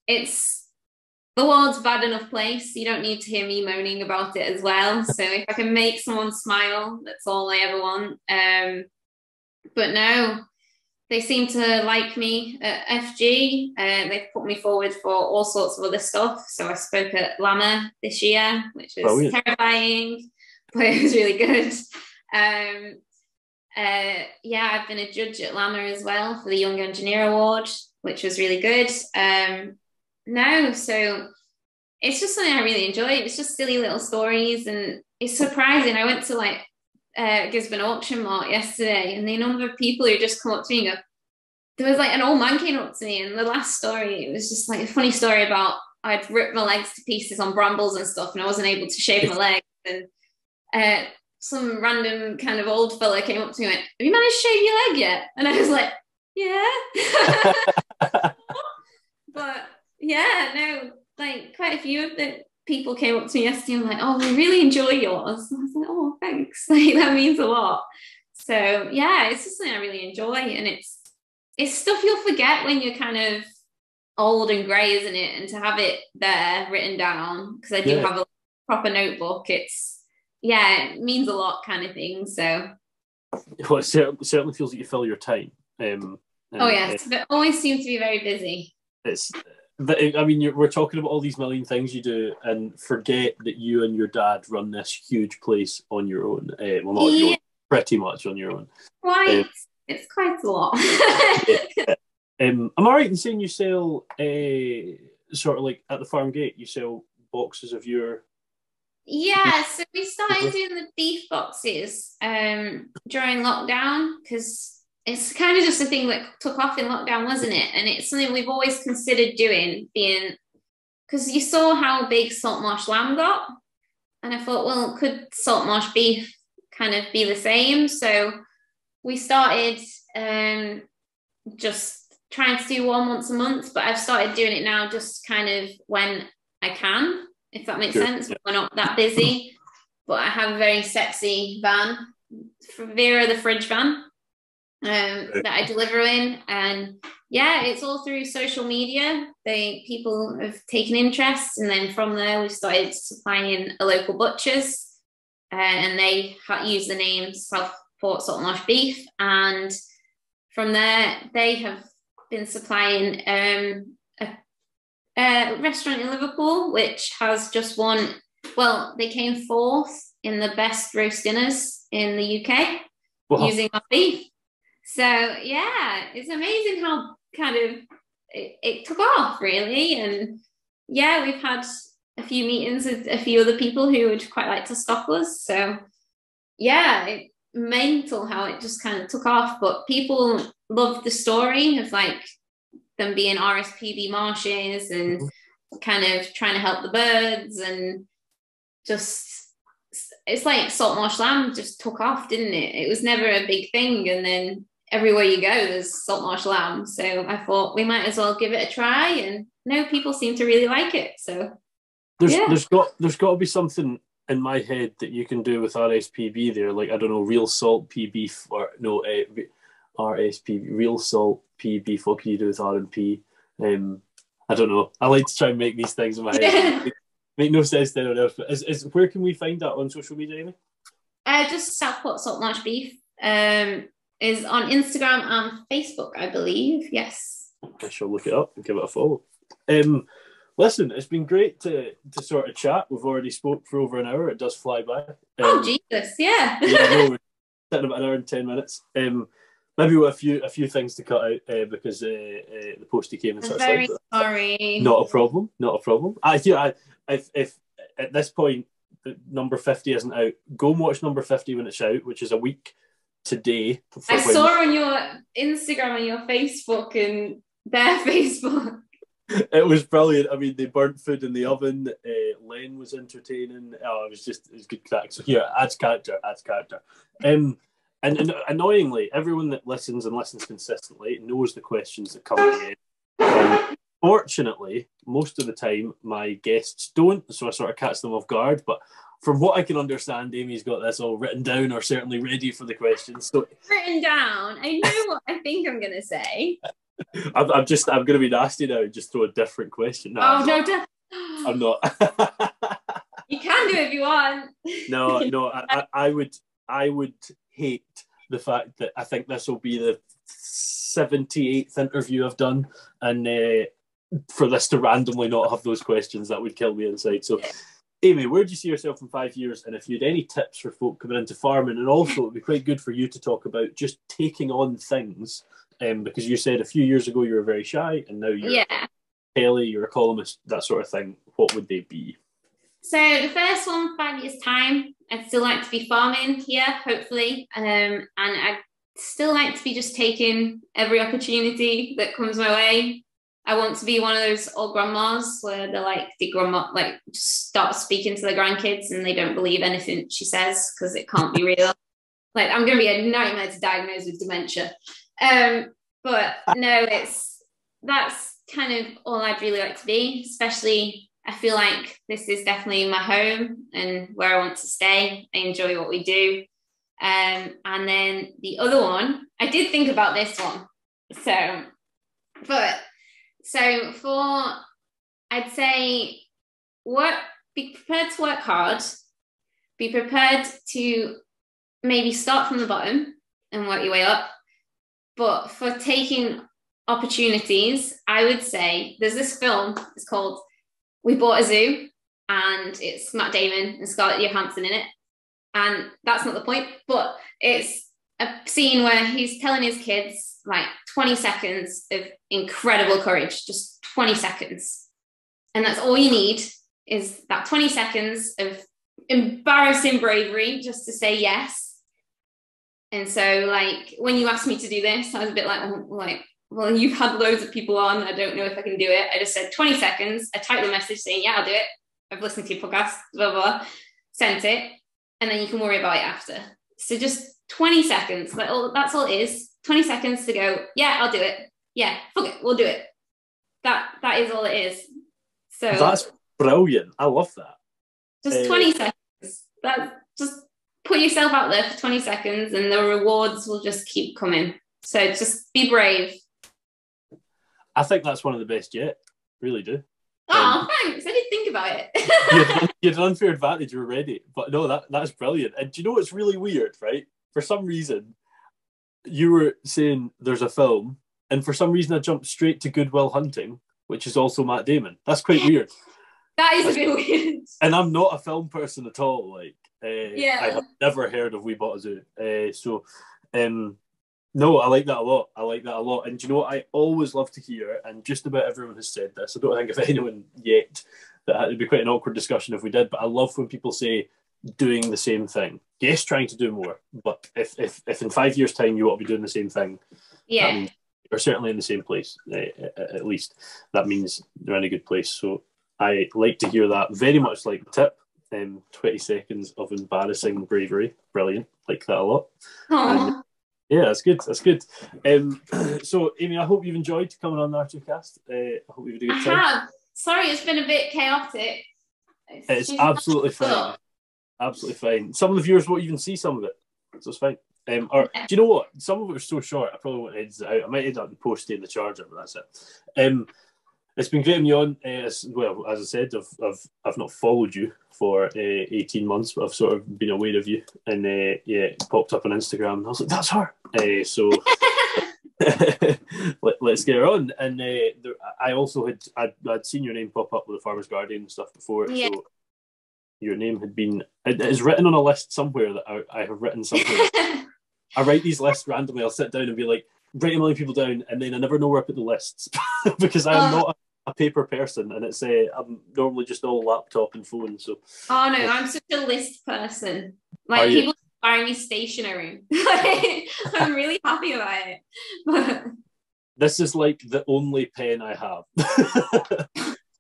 the world's a bad enough place. You don't need to hear me moaning about it as well. So if I can make someone smile, that's all I ever want. But no, they seem to like me at FG. They've put me forward for all sorts of other stuff. So I spoke at Llama this year, which was terrifying, but it was really good. I've been a judge at Llama as well for the Young Engineer Award, which was really good. So it's just something I really enjoy. It's just silly little stories, and it's surprising. I went to Gisborne Auction Mart yesterday, and the number of people who just come up to me and go, there was an old man came up to me, and the last story, it was just a funny story about I'd ripped my legs to pieces on brambles and stuff, and I wasn't able to shave my legs, and some random kind of old fella came up to me and went, have you managed to shave your leg yet? And I was like, yeah. But yeah, no, quite a few of the people came up to me yesterday and like, oh, we really enjoy yours. And I was like, oh, thanks. That means a lot. So yeah, it's just something I really enjoy, and it's stuff you'll forget when you're kind of old and grey, isn't it? And to have it there written down, because I do have a proper notebook, it means a lot kind of thing. So well, it certainly feels like you fill your time. But always seem to be very busy. We're talking about all these million things you do, and forget that you and your dad run this huge place on your own. Not your own, pretty much on your own. It's quite a lot. Am I right in saying you sell sort of at the farm gate? You sell boxes of your. Yeah, so we started doing the beef boxes during lockdown, because it's kind of just a thing that took off in lockdown, wasn't it? And it's something we've always considered doing, because you saw how big salt marsh lamb got, and I thought, well, could salt marsh beef kind of be the same? So we started just trying to do one once a month, but I've started doing it now just kind of when I can, if that makes sense. We're not that busy, but I have a very sexy van, Vera the fridge van, that I deliver in, and it's all through social media. People have taken interest, and then from there we started supplying a local butchers, and they use the name Southport Salt Marsh Beef, and from there they have been supplying a restaurant in Liverpool, which has just won. Well, they came fourth in the best roast dinners in the UK using our beef. So it's amazing how kind of it took off, really. And we've had a few meetings with a few other people who would quite like to stock us. So it's mental how it just kind of took off. But people love the story of them being RSPB marshes and kind of trying to help the birds, and just it's like salt marsh lamb just took off, didn't it? It was never a big thing, and then everywhere you go there's salt marsh lamb. So I thought we might as well give it a try, and people seem to really like it. So there's got to be something in my head that you can do with RSPB there, I don't know, real salt P beef, or no, RSP, real salt P beef. What can you do with R&P? I don't know. I like to try and make these things in my head. Make no sense to anyone else. But where can we find that on social media, Amy? Just Southport Salt Marsh Beef is on Instagram and Facebook, I believe. Yes. I shall look it up and give it a follow. Listen, it's been great to sort of chat. We've already spoke for over an hour. It does fly by. Jesus, yeah. We're sitting about an hour and 10 minutes. Maybe with a few things to cut out because the postie came and such. Very sorry. Not a problem. If at this point number 50 isn't out, go and watch number 50 when it's out, which is a week today. I saw on your Instagram and your Facebook and their Facebook. It was brilliant. I mean, they burnt food in the oven. Len was entertaining. Oh, it was good crack. So here, adds character. And annoyingly, everyone that listens and listens consistently knows the questions that come at the end. Fortunately, most of the time, my guests don't, so I sort of catch them off guard. But from what I can understand, Amy's got this all written down or certainly ready for the questions. So written down. I know what I think I'm going to say. I'm going to be nasty now and just throw a different question. No, I'm not. You can do it if you want. No, I would hate the fact that I think this will be the 78th interview I've done, and for this to randomly not have those questions, that would kill me inside. So, Amy, where do you see yourself in 5 years? And if you had any tips for folk coming into farming, and also it would be quite good for you to talk about just taking on things, because you said a few years ago you were very shy, and now you're Kelly, you're a columnist, that sort of thing. What would they be? So the first one, 5 years' time, I'd still like to be farming here, hopefully, and I'd still like to be just taking every opportunity that comes my way. I want to be one of those old grandmas where they're like, the grandma just start speaking to their grandkids and they don't believe anything she says because it can't be real. Like, I'm going to be a nightmare to diagnose with dementia. But no, that's kind of all I'd really like to be, especially I feel like this is definitely my home and where I want to stay. I enjoy what we do. And then the other one, I did think about this one. I'd say be prepared to work hard, be prepared to maybe start from the bottom and work your way up. But for taking opportunities, I would say there's this film, it's called We Bought a Zoo, and it's Matt Damon and Scarlett Johansson in it. And that's not the point, but it's a scene where he's telling his kids like 20 seconds of incredible courage, just 20 seconds. And that's all you need is that 20 seconds of embarrassing bravery just to say yes. And so like when you asked me to do this, I was a bit like, well, you've had loads of people on. I don't know if I can do it. I just said 20 seconds. I typed a message saying, yeah, I'll do it. I've listened to your podcast, blah, blah, sent it. And then you can worry about it after. So just 20 seconds. That's all it is. 20 seconds to go, yeah, I'll do it. Yeah, fuck it, we'll do it. That is all it is. So that's brilliant. I love that. Just 20 seconds. Just put yourself out there for 20 seconds and the rewards will just keep coming. So just be brave. I think that's one of the best yet. Really do. Oh, thanks. I didn't think about it. you had an unfair advantage already. But no, that's brilliant. And do you know what's really weird, right? For some reason, you were saying there's a film, and for some reason I jumped straight to Good Will Hunting, which is also Matt Damon. That's quite weird. That is a bit weird. And I'm not a film person at all. I have never heard of We Bought a Zoo. No, I like that a lot. And do you know what I always love to hear, and just about everyone has said this, I don't think of anyone yet that it'd be quite an awkward discussion if we did, but I love when people say doing the same thing. Yes, trying to do more, but if in 5 years' time you want to be doing the same thing, that means you're certainly in the same place, at least. That means you're in a good place. So I like to hear that, very much like the tip. 20 seconds of embarrassing bravery. Brilliant. Like that a lot. Yeah, that's good. So, Amy, I hope you've enjoyed coming on the R2Kast. I hope you've had a good time. I have. Sorry, it's been a bit chaotic. It's absolutely fine. Absolutely fine. Some of the viewers won't even see some of it, so it's fine. Do you know what? Some of it was so short, I probably won't edit it out. I might edit out the post in the charger, but that's it. It's been great having you on. As I said, I've not followed you for 18 months, but I've sort of been aware of you. And it popped up on Instagram. And I was like, that's her. So let's get her on. And I also I'd seen your name pop up with the Farmer's Guardian and stuff before. Yeah. So your name had been, it is written on a list somewhere that I have written somewhere. I write these lists randomly. I'll sit down and be like, write a million people down, and then I never know where I put the lists because I am not a paper person, and it's I'm normally just all laptop and phone. So I'm such a list person. Like people buy me stationery. I'm really happy about it. This is like the only pen I have.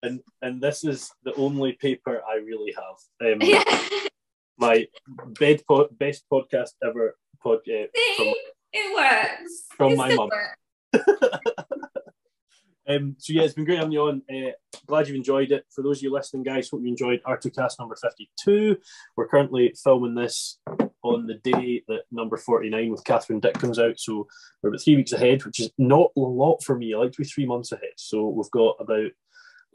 and this is the only paper I really have. My best podcast ever See? It works. From my mum. So yeah, it's been great having you on. Glad you enjoyed it. For those of you listening, guys, hope you enjoyed R2Kast number 52. We're currently filming this on the day that number 49 with Catherine Dick comes out. So we're about 3 weeks ahead, which is not a lot for me. I like to be 3 months ahead. So we've got about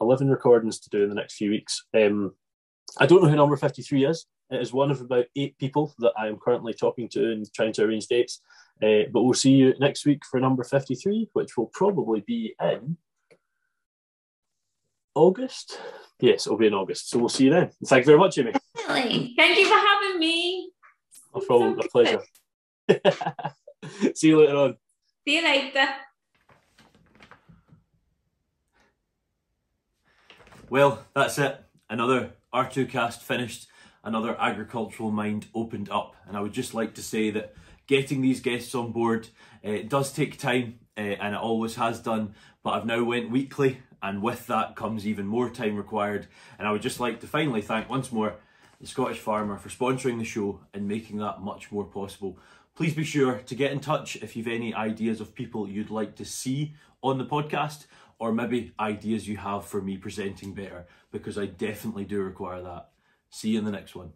11 recordings to do in the next few weeks. I don't know who number 53 is. It is one of about 8 people that I am currently talking to and trying to arrange dates. But we'll see you next week for number 53, which will probably be in August. Yes, it'll be in August. So we'll see you then. Thank you very much, Amy. Definitely. Thank you for having me. No problem. A pleasure. See you later on. See you later. Well, that's it. Another R2Kast finished. Another agricultural mind opened up. And I would just like to say that getting these guests on board, it does take time, and it always has done, but I've now went weekly, and with that comes even more time required. And I would just like to finally thank once more the Scottish Farmer for sponsoring the show and making that much more possible. Please be sure to get in touch if you've any ideas of people you'd like to see on the podcast, or maybe ideas you have for me presenting better, because I definitely do require that. See you in the next one.